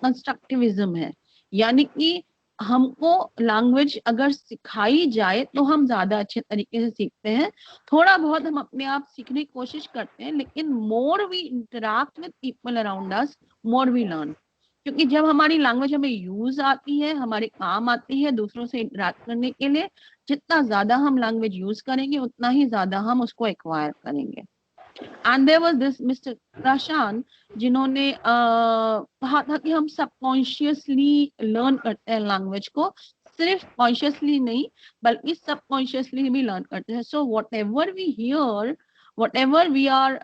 कंस्ट्रक्टिविज्म है. यानी कि हमको लैंग्वेज अगर सिखाई जाए तो हम ज्यादा अच्छे तरीके से सीखते हैं. थोड़ा बहुत हम अपने आप सीखने की कोशिश करते हैं, लेकिन more we interact with people around us, more we learn. क्योंकि जब हमारी लैंग्वेज हमें यूज आती है, हमारे काम आती है दूसरों से इंटरेक्ट करने के लिए, जितना ज्यादा हम लैंग्वेज यूज करेंगे उतना ही ज्यादा हम उसको एक्वायर करेंगे. And there was this mister Prashant जिन्होंने कहा था कि हम सबकॉन्शियसली लर्न करते हैं लैंग्वेज को, सिर्फ कॉन्शियसली नहीं बल्कि सबकॉन्शियसली भी लर्न करते हैं. So whatever we hear, whatever we are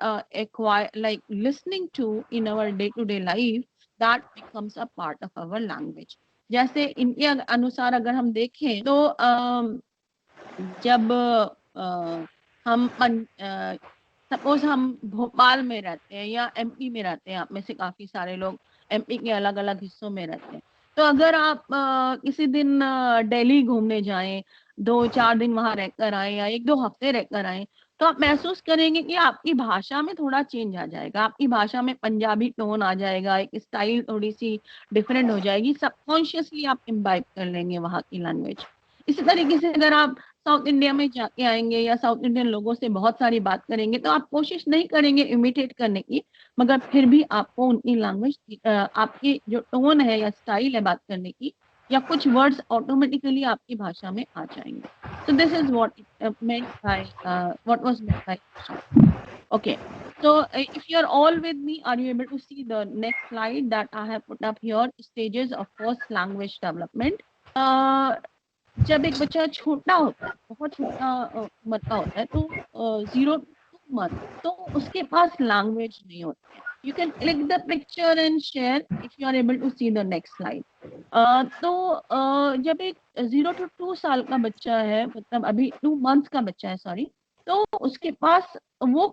like listening to in our day to day life, that becomes a part of our language. जैसे इनके अनुसार अगर हम देखें तो जब हम सपोज हम भोपाल में रहते हैं या एमपी में रहते हैं, आप में से काफी सारे लोग एमपी के अलग अलग हिस्सों में रहते हैं. तो अगर आप किसी दिन दिल्ली घूमने जाएं, 2-4 दिन वहां रहकर आए या 1-2 हफ्ते रहकर आए, तो आप महसूस करेंगे कि आपकी भाषा में थोड़ा चेंज आ जाएगा. आपकी भाषा में पंजाबी टोन आ जाएगा, एक स्टाइल थोड़ी सी डिफरेंट हो जाएगी. सबकॉन्शियसली आप इम्बाइब कर लेंगे वहाँ की लैंग्वेज. इसी तरीके से अगर आप साउथ इंडिया में जाके आएंगे या साउथ इंडियन लोगों से बहुत सारी बात करेंगे तो आप कोशिश नहीं करेंगे इमिटेट करने की, मगर फिर भी आपको उनकी लैंग्वेज, आपकी जो टोन है या स्टाइल है बात करने की, या कुछ वर्ड्स ऑटोमेटिकली आपकी भाषा में आ जाएंगे. So this is what what was meant by. Okay, so if you are all with me, are you able to see the next slide that I have put up here? Stages of first language development. जब एक बच्चा छोटा होता है, बहुत छोटा उम्र का होता है, तो 0 to 2 months, तो उसके पास लैंग्वेज नहीं होती है. You can click the picture and share if you are able to see the next slide. तो जब एक 0 to 2 साल का बच्चा है, मतलब अभी 2 months का बच्चा है, सॉरी, तो उसके पास वो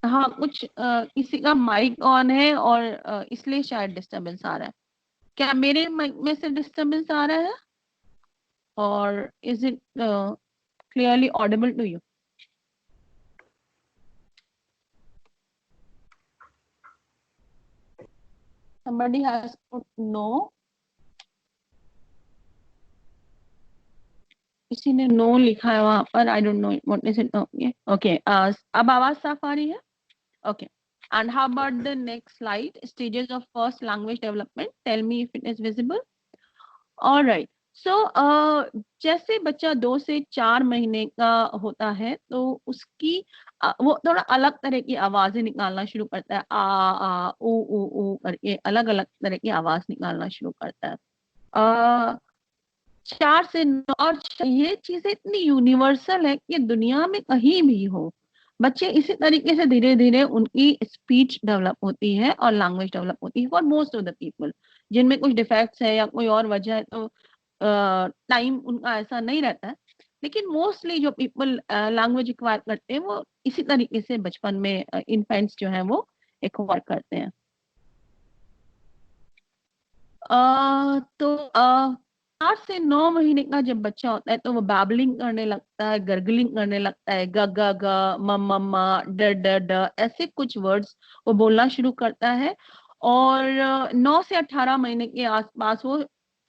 हाँ कुछ किसी का माइक ऑन है और इसलिए शायद डिस्टरबेंस आ रहा है. क्या मेरे माइक में से डिस्टरबेंस आ रहा है और is it clearly audible to you? Somebody has put no. किसी ने नो लिखा है वहां पर. आई don't know what is it. Okay, अब आवाज साफ आ रही है? Okay. And how about the next slide? Stages of first language development. Tell me if it is visible. All right. So जैसे बच्चा 2 से 4 महीने का होता है तो उसकी वो थोड़ा अलग तरह की आवाजें निकालना शुरू करता है. आ ऊ करके अलग अलग तरह की आवाज निकालना शुरू करता है. 4 से 9. और ये चीजें इतनी यूनिवर्सल है कि दुनिया में कहीं भी हो, बच्चे इसी तरीके से धीरे धीरे उनकी स्पीच डेवलप होती है और लैंग्वेज डेवलप होती है. For most of the people जिनमें कुछ डिफेक्ट्स है या कोई और वजह है तो टाइम उनका ऐसा नहीं रहता है, लेकिन मोस्टली जो पीपल लैंग्वेज एक्वायर करते हैं वो इसी तरीके से बचपन में इन्फेंट्स जो है वो एक्वायर करते हैं. तो 8 से 9 महीने का जब बच्चा होता है तो वो बैबलिंग करने लगता है, गर्गलिंग करने लगता है, ग ग ग, मम्मा, ड ड ड, ऐसे कुछ वर्ड्स वो बोलना शुरू करता है। और 9 से 18 महीने के आसपास वो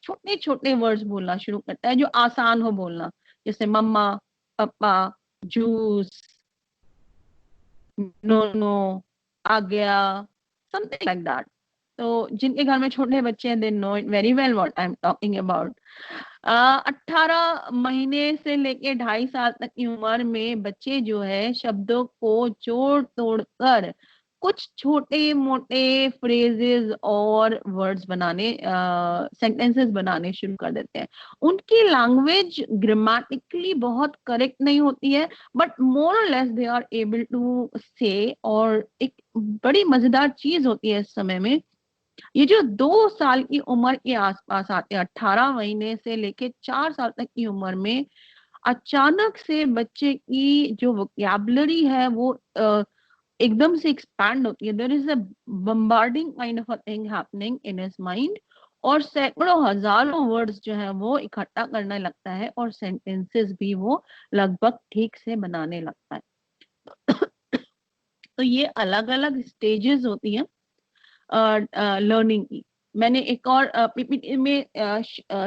छोटे छोटे वर्ड्स बोलना शुरू करता है जो आसान हो बोलना, जैसे मम्मा, पापा, जूस, नो नो, आ गया, समथिंग लाइक दैट। तो जिनके घर में छोटे बच्चे हैं, they know it very well what I am talking about. 18 महीने से लेके 2.5 साल तक की उम्र में बच्चे जो है शब्दों को जोड़ तोड़ कर कुछ छोटे मोटे फ्रेजेस और वर्ड्स बनाने, सेंटेंसेस बनाने शुरू कर देते हैं। उनकी लैंग्वेज ग्रामेटिकली बहुत करेक्ट नहीं होती है, बट मोर और less they are able to say. और एक बड़ी मजेदार चीज होती है इस समय में, ये जो 2 साल की उम्र के आसपास आते हैं, 18 महीने से लेके 4 साल तक की उम्र में, अचानक से बच्चे की जो वोकैबुलरी है वो एकदम से एक्सपैंड होती है। There is a bombarding kind of a thing happening in his mind, और सैकड़ों हजारों वर्ड्स जो है वो इकट्ठा करने लगता है और सेंटेंसेस भी वो लगभग ठीक से बनाने लगता है। तो ये अलग अलग स्टेजेस होती हैं लर्निंग की। मैंने एक और पीपीटी में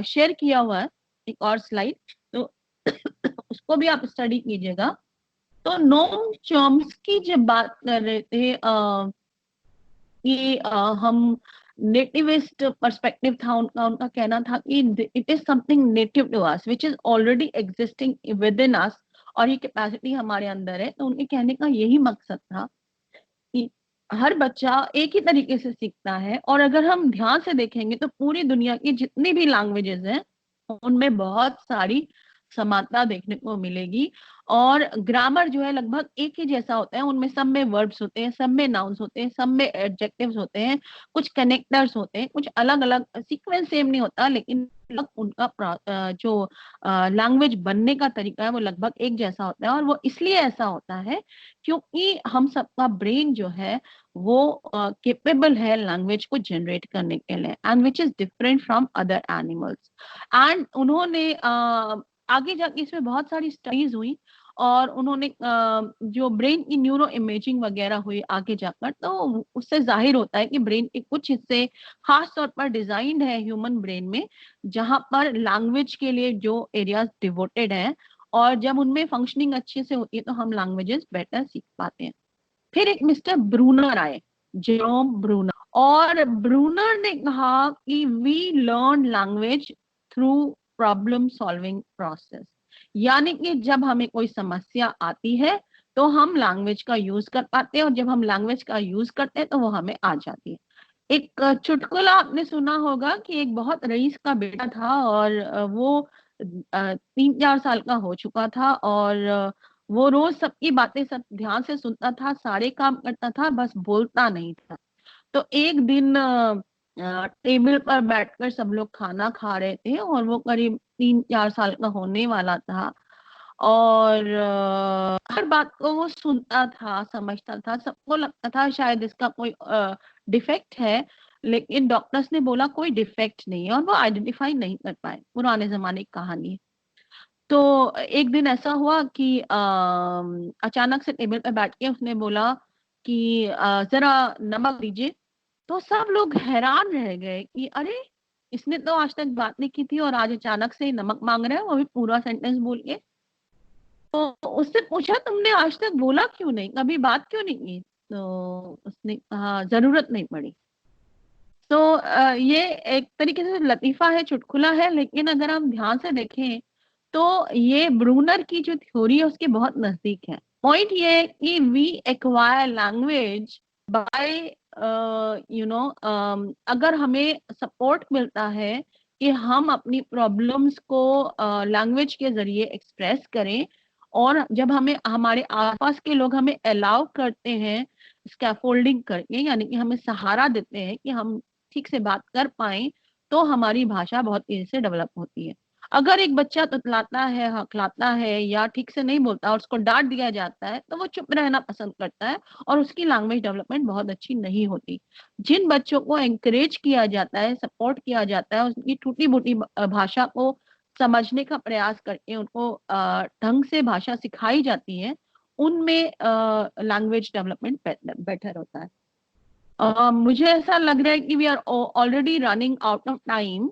शेयर किया हुआ है एक और स्लाइड, तो उसको भी आप स्टडी कीजिएगा। तो नोम चॉम्स्की जब बात कर रहे थे कि हम नेटिविस्ट पर्सपेक्टिव था उनका उनका कहना था कि it is something native to us which is already existing within us, और ये कैपेसिटी हमारे अंदर है। तो उनके कहने का यही मकसद था कि हर बच्चा एक ही तरीके से सीखता है, और अगर हम ध्यान से देखेंगे तो पूरी दुनिया की जितनी भी लैंग्वेजेस हैं उनमें बहुत सारी समानता देखने को मिलेगी। और ग्रामर जो है लगभग एक ही जैसा होता है, उनमें सब में वर्ब्स होते हैं, सब में नाउन्स होते हैं, सब में एडजेक्टिव्स होते हैं, कुछ कनेक्टर्स होते हैं, कुछ अलग अलग सीक्वेंस सेम नहीं होता, लेकिन उनका जो लैंग्वेज बनने का तरीका है वो लगभग एक जैसा होता है। और वो इसलिए ऐसा होता है क्योंकि हम सबका ब्रेन जो है वो केपेबल है लैंग्वेज को जनरेट करने के लिए, and which is different from other animals. And उन्होंने आगे जाके इसमें बहुत सारी स्टडीज हुई, और उन्होंने जो ब्रेन की न्यूरो इमेजिंग वगैरह हुई आगे जाकर, तो उससे जाहिर होता है कि ब्रेन के कुछ हिस्से खास तौर पर डिजाइंड है ह्यूमन ब्रेन में, जहां पर लैंग्वेज के लिए जो एरियाज डिवोटेड हैं, और जब उनमें फंक्शनिंग अच्छे से होती है तो हम लैंग्वेजेस बेटर सीख पाते हैं। फिर एक मिस्टर ब्रूनर आए, जेरोम ब्रूनर, और ब्रूनर ने कहा कि we learn language through problem solving process, यानी कि जब हमें कोई समस्या आती है तो हम लैंग्वेज का यूज कर पाते हैं, और जब हम लैंग्वेज का यूज करते हैं तो वो हमें आ जाती है। एक चुटकुला आपने सुना होगा कि एक बहुत रईस का बेटा था, और वो 3-4 साल का हो चुका था, और वो रोज सबकी बातें सब ध्यान से सुनता था, सारे काम करता था, बस बोलता नहीं था। तो एक दिन टेबल पर बैठकर सब लोग खाना खा रहे थे, और वो करीब 3-4 साल का होने वाला था, और हर बात को वो सुनता था, समझता था, सबको लगता था शायद इसका कोई डिफेक्ट है, लेकिन डॉक्टर्स ने बोला कोई डिफेक्ट नहीं है, और वो आइडेंटिफाई नहीं कर पाए। पुराने जमाने की कहानी है। तो एक दिन ऐसा हुआ कि अचानक से टेबल पे बैठ के उसने बोला कि जरा नमक दीजिए। तो सब लोग हैरान रह गए कि अरे, इसने तो आज तक बात नहीं की थी और आज अचानक से नमक मांग रहा है, वो भी पूरा सेंटेंस बोल के। तो उससे पूछा तुमने आज तक बोला क्यों नहीं, कभी बात क्यों नहीं की? तो उसने कहा जरूरत नहीं पड़ी। तो ये एक तरीके से लतीफा है, चुटकुला है, लेकिन अगर हम ध्यान से देखें तो ये ब्रूनर की जो थ्योरी है उसके बहुत नजदीक है। पॉइंट ये है कि वी एक्वायर लैंग्वेज बाय अगर हमें सपोर्ट मिलता है कि हम अपनी प्रॉब्लम्स को लैंग्वेज के जरिए एक्सप्रेस करें, और जब हमें हमारे आसपास के लोग हमें अलाउ करते हैं स्कैफोल्डिंग करके, यानी कि हमें सहारा देते हैं कि हम ठीक से बात कर पाए, तो हमारी भाषा बहुत तेजी से डेवलप होती है। अगर एक बच्चा तुतलाता है, हकलाता है या ठीक से नहीं बोलता और उसको डांट दिया जाता है तो वो चुप रहना पसंद करता है और उसकी लैंग्वेज डेवलपमेंट बहुत अच्छी नहीं होती। जिन बच्चों को एंकरेज किया जाता है, सपोर्ट किया जाता है, उनकी टूटी फूटी भाषा को समझने का प्रयास करके उनको ढंग से भाषा सिखाई जाती है, उनमें लैंग्वेज डेवलपमेंट बेटर होता है। मुझे ऐसा लग रहा है कि we are already running out of time.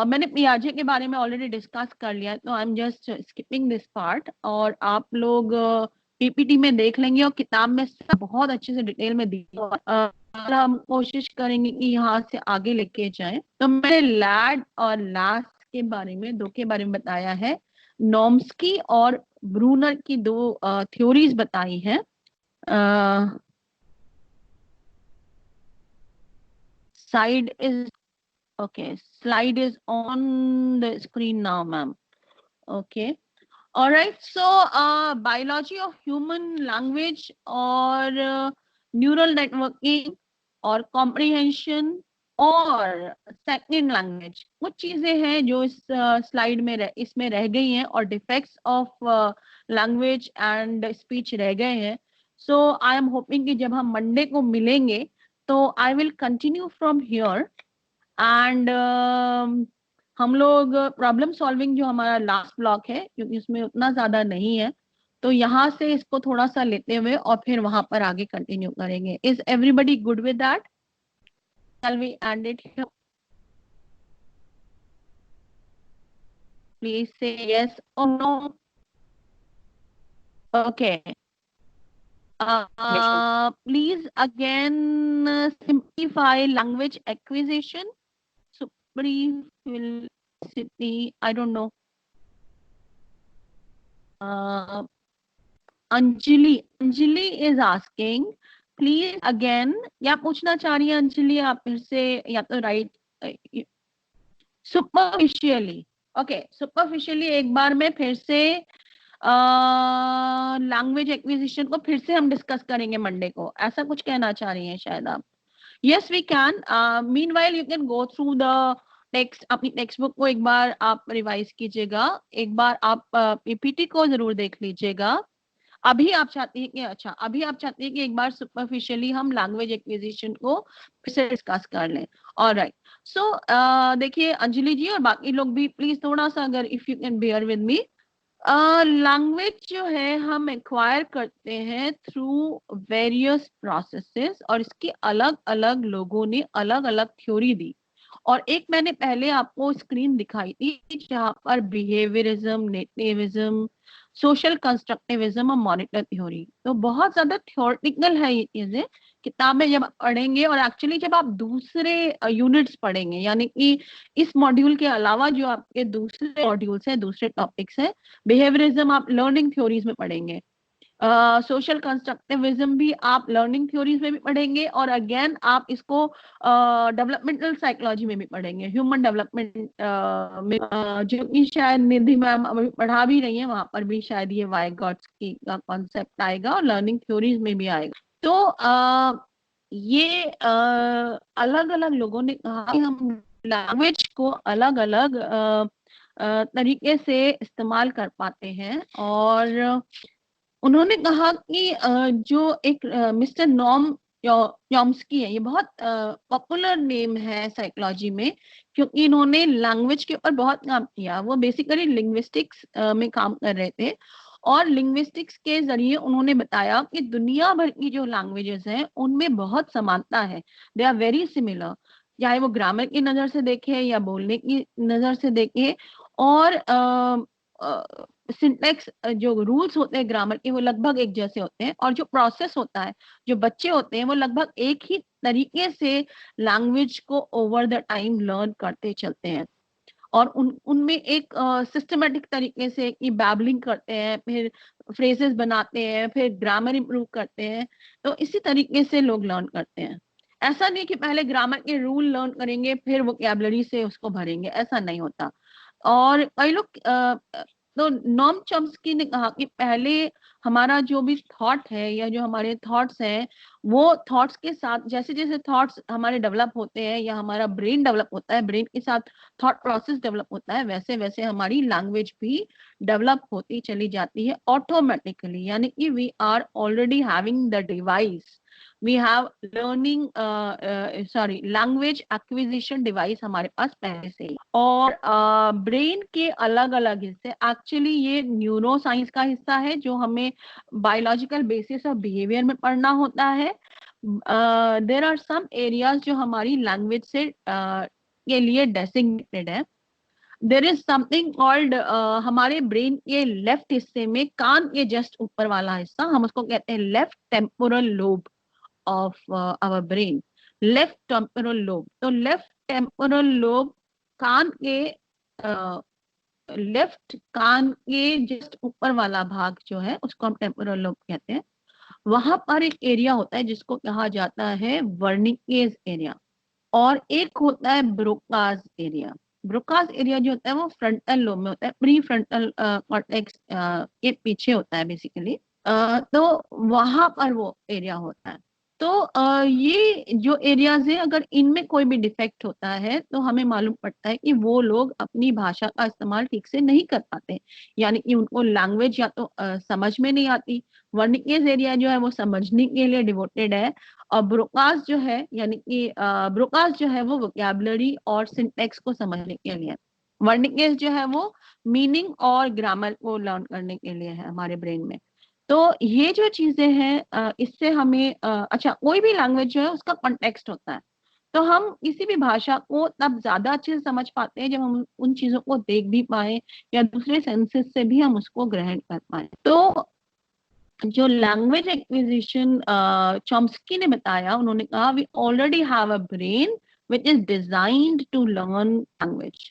मैंने पियाजे के बारे में ऑलरेडी डिस्कस कर लिया है, तो I am just skipping this part, और आप लोग पीपीटी में देख लेंगे और किताब में सब बहुत अच्छे से डिटेल में दिया हुआ है। हम कोशिश करेंगे कि यहाँ से आगे लेके जाएं। तो मैंने लैड और लास के बारे में, दो के बारे में बताया है। नॉम्स्की और ब्रूनर की दो थ्योरीज बताई हैं। Slide is okay. Slide is on the screen now, ma'am. Okay. All right. So, biology of human language or neural networking और comprehension और second language, कुछ चीजें हैं जो इस स्लाइड में इसमें रह गई हैं और defects of language and speech रह गए हैं। सो आई एम होपिंग कि जब हम मंडे को मिलेंगे तो I will continue from here and हम लोग प्रॉब्लम सॉल्विंग जो हमारा लास्ट ब्लॉक है, क्योंकि उसमें उतना ज्यादा नहीं है, तो यहाँ से इसको थोड़ा सा लेते हुए और फिर वहां पर आगे कंटिन्यू करेंगे। Is everybody good with that? Shall we end it here? Please say yes or no. Okay. Please again simplify language acquisition. Simplicity, I don't know. Anjali is asking, please again, क्या पूछना चाह रही है अंजलि आप फिर से, या तो राइट सुपरफिशियली? ओके, सुपरफिशियली एक बार में फिर से लैंग्वेज एक्विजिशन को फिर से हम डिस्कस करेंगे मंडे को, ऐसा कुछ कहना चाह रही हैं शायद आप? Yes we can. Meanwhile you can go through the text, अपनी टेक्स्ट बुक को एक बार आप रिवाइज कीजिएगा, एक बार आप पीपीटी को जरूर देख लीजिएगा। अभी आप चाहती हैं कि अभी आप चाहती हैं कि एक बार सुपरफिशियली हम लैंग्वेज एक्विजिशन को फिर से डिस्कस कर लें। ऑलराइट, सो देखिए अंजलि जी और बाकी लोग भी प्लीज थोड़ा सा, अगर if you can bear with me, language जो है हम एक्वायर करते हैं थ्रू वेरियस प्रोसेसेस, और इसकी अलग अलग लोगों ने अलग अलग थ्योरी दी, और एक मैंने पहले आपको स्क्रीन दिखाई थी जहां पर बिहेवियरिज्म, नेटिविज्म, सोशल कंस्ट्रक्टिविज्म और मॉनिटर थ्योरी, तो बहुत ज्यादा थ्योरेटिकल है ये चीजें। किताब में जब पढ़ेंगे और एक्चुअली जब आप दूसरे यूनिट्स पढ़ेंगे, यानी कि इस मॉड्यूल के अलावा जो आपके दूसरे मॉड्यूल्स हैं, दूसरे टॉपिक्स हैं, बिहेवियरिज्म आप लर्निंग थ्योरीज में पढ़ेंगे, सोशल कंस्ट्रक्टिविज्म भी आप लर्निंग थ्योरीज में भी पढ़ेंगे, और अगेन आप इसको डेवलपमेंटल साइकोलॉजी में भी पढ़ेंगे, ह्यूमन डेवलपमेंट में, जो कि शायद निधि मैम अभी पढ़ा भी रही है, वहां पर भी शायद ये वाइगॉट्स्की का कॉन्सेप्ट आएगा और लर्निंग थ्योरीज में भी आएगा। तो ये अलग अलग लोगों ने कहा कि हम लैंग्वेज को अलग अलग तरीके से इस्तेमाल कर पाते हैं, और उन्होंने कहा कि जो एक मिस्टर चॉम्स्की है, ये बहुत पॉपुलर नेम है साइकोलॉजी में, क्योंकि इन्होंने लैंग्वेज के ऊपर बहुत काम किया। वो बेसिकली लिंग्विस्टिक्स में काम कर रहे थे, और लिंग्विस्टिक्स के जरिए उन्होंने बताया कि दुनिया भर की जो लैंग्वेजेस हैं उनमें बहुत समानता है, दे आर वेरी सिमिलर, चाहे वो ग्रामर की नजर से देखे या बोलने की नजर से देखे, और सिंटैक्स जो रूल्स होते हैं ग्रामर के वो लगभग एक जैसे होते हैं, और जो प्रोसेस होता है, जो बच्चे होते हैं वो लगभग एक ही तरीके से लैंग्वेज को ओवर द टाइम लर्न करते चलते हैं, और उनमें एक सिस्टमेटिक तरीके से कि बैबलिंग करते हैं, फिर फ्रेजेस बनाते हैं, फिर ग्रामर इंप्रूव करते हैं, तो इसी तरीके से लोग लर्न करते हैं। ऐसा नहीं कि पहले ग्रामर के रूल लर्न करेंगे फिर वोकैबुलरी से उसको भरेंगे, ऐसा नहीं होता। और कई लोग तो नॉम चॉम्स्की ने कहा कि पहले हमारा जो भी थॉट है या जो हमारे थॉट्स हैं, वो थॉट्स के साथ जैसे जैसे थॉट्स हमारे डेवलप होते हैं या हमारा ब्रेन डेवलप होता है, ब्रेन के साथ थॉट प्रोसेस डेवलप होता है, वैसे वैसे हमारी लैंग्वेज भी डेवलप होती चली जाती है ऑटोमेटिकली। यानी कि we are already having the device, we have learning sorry language acquisition device हमारे पास पहले से ही। और ब्रेन के अलग अलग हिस्से, एक्चुअली ये न्यूरो साइंस का हिस्सा है जो हमें बायोलॉजिकल बेसिस ऑफ बिहेवियर में पढ़ना होता है। देयर आर सम एरियाज जो हमारी लैंग्वेज से के लिए डेसिग्नेटेड है। देर इज समथिंग कॉल्ड, हमारे ब्रेन के लेफ्ट हिस्से में, कान के जस्ट ऊपर वाला हिस्सा, हम उसको कहते हैं left temporal lobe of our brain, left temporal lobe। तो left temporal lobe कान के लेफ्ट कान के जस्ट ऊपर वाला भाग जो है उसको हम टेम्पोरल लोब कहते हैं। वहां पर एक एरिया होता है जिसको कहा जाता है वर्निकेज एरिया, और एक होता है ब्रोकास एरिया। ब्रोकास एरिया जो होता है वो फ्रंटल लोब में होता है, प्री फ्रंटल कॉर्टेक्स के पीछे होता है बेसिकली। तो वहां पर वो एरिया होता है। तो ये जो एरियाज है, अगर इनमें कोई भी डिफेक्ट होता है तो हमें मालूम पड़ता है कि वो लोग अपनी भाषा का इस्तेमाल ठीक से नहीं कर पाते, यानी कि उनको लैंग्वेज या तो समझ में नहीं आती। वर्निकेज एरिया जो है वो समझने के लिए डिवोटेड है, और ब्रोकास जो है, यानी कि ब्रोकास जो है वो वोकैबुलरी और सिंटैक्स को समझने के लिए, वर्निकेज जो है वो मीनिंग और ग्रामर को लर्न करने के लिए है हमारे ब्रेन में। तो ये जो चीजें हैं इससे हमें अच्छा, कोई भी लैंग्वेज जो है उसका कॉन्टेक्स्ट होता है। तो हम किसी भी भाषा को तब ज्यादा अच्छे से समझ पाते हैं जब हम उन चीजों को देख भी पाए या दूसरे सेंसेस से भी हम उसको ग्रहण कर पाए। तो जो लैंग्वेज एक्विजिशन चॉम्स्की ने बताया, उन्होंने कहा we already have a brain which is designed to learn language.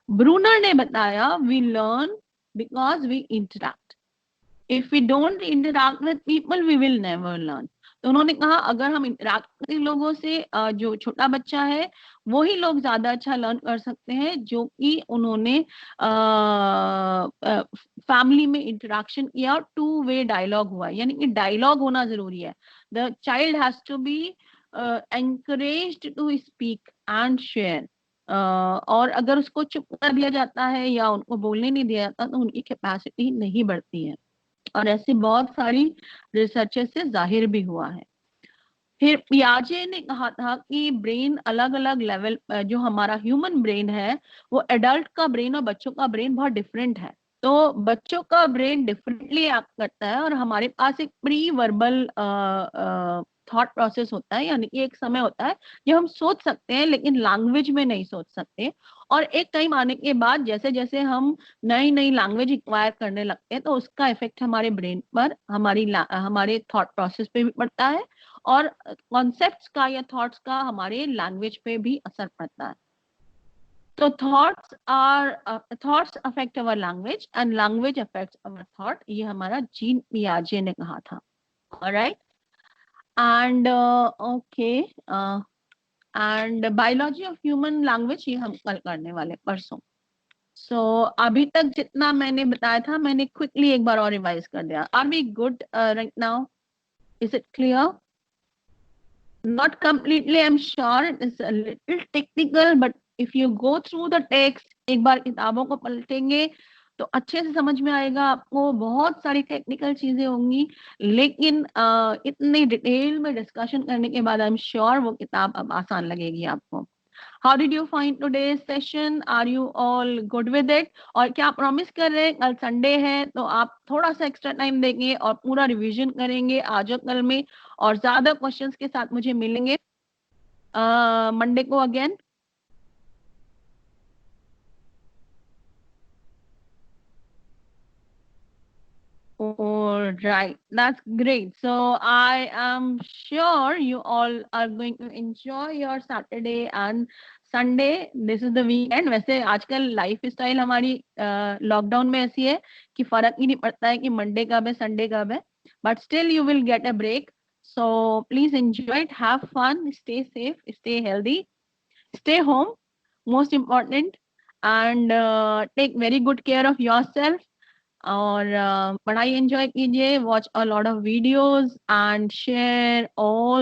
Bruner ने बताया we learn because we interact, if we don't interact with people we will never learn. तो उन्होंने कहा अगर हम इंटरैक्ट करते लोगों से, जो छोटा बच्चा है वो ही लोग ज्यादा अच्छा लर्न कर सकते हैं जो कि उन्होंने फैमिली में इंटरेक्शन किया, टू वे डायलॉग हुआ। यानी कि डायलॉग होना जरूरी है। The child has to be encouraged to speak and share. और अगर उसको चुप कर दिया जाता है या उनको बोलने नहीं दिया जाता तो उनकी कैपेसिटी नहीं बढ़ती है, और ऐसी बहुत सारी रिसर्चेस से जाहिर भी हुआ है। फिर पियाजे ने कहा था कि ब्रेन अलग अलग लेवल, जो हमारा ह्यूमन ब्रेन है वो एडल्ट का ब्रेन और बच्चों का ब्रेन बहुत डिफरेंट है। तो बच्चों का ब्रेन डिफरेंटली एक्ट करता है, और हमारे पास एक प्री वर्बल थॉट प्रोसेस होता है, यानी कि एक समय होता है जब हम सोच सकते हैं लेकिन लैंग्वेज में नहीं सोच सकते। और एक टाइम आने के बाद जैसे जैसे हम नई नई लैंग्वेज एक्वायर करने लगते हैं तो उसका इफेक्ट हमारे ब्रेन पर, हमारे थॉट प्रोसेस पे भी पड़ता है, और कॉन्सेप्ट्स का या थॉट्स का हमारे लैंग्वेज पे भी असर पड़ता है। तो thoughts affect our language and language affects our thought, ये हमारा जीन पियाजे ने कहा था। Alright, and okay, and biology of human language ये हम कल करने वाले परसों। सो अभी तक जितना मैंने बताया था मैंने क्विकली एक बार और रिवाइज कर दिया। Are we good right now? Is it clear? Not completely, I'm sure it is a little technical, but if you go through the text, एक बार किताबों को पलटेंगे तो अच्छे से समझ में आएगा आपको। बहुत सारी टेक्निकल चीजें होंगी, लेकिन इतनी डिटेल में डिस्कशन करने के बाद आई एम श्योर वो किताब अब आसान लगेगी आपको। How did you find today's session? Are you all good with it? और क्या प्रॉमिस कर रहे हैं कल संडे है तो आप थोड़ा सा एक्स्ट्रा टाइम देंगे और पूरा रिवीजन करेंगे आज और कल में, और ज्यादा क्वेश्चंस के साथ मुझे मिलेंगे मंडे को again. All right, that's great. So I am sure you all are going to enjoy your Saturday and Sunday. This is the weekend. वैसे आजकल लाइफ स्टाइल हमारी लॉकडाउन में ऐसी है कि फर्क ही नहीं पड़ता है कि मंडे कब है संडे कब है, but still you will get a break. So please enjoy it, have fun, stay safe, stay healthy, stay home, most important, and take very good care of yourself. और पढ़ाई एंजॉय कीजिए, watch a lot of videos and share all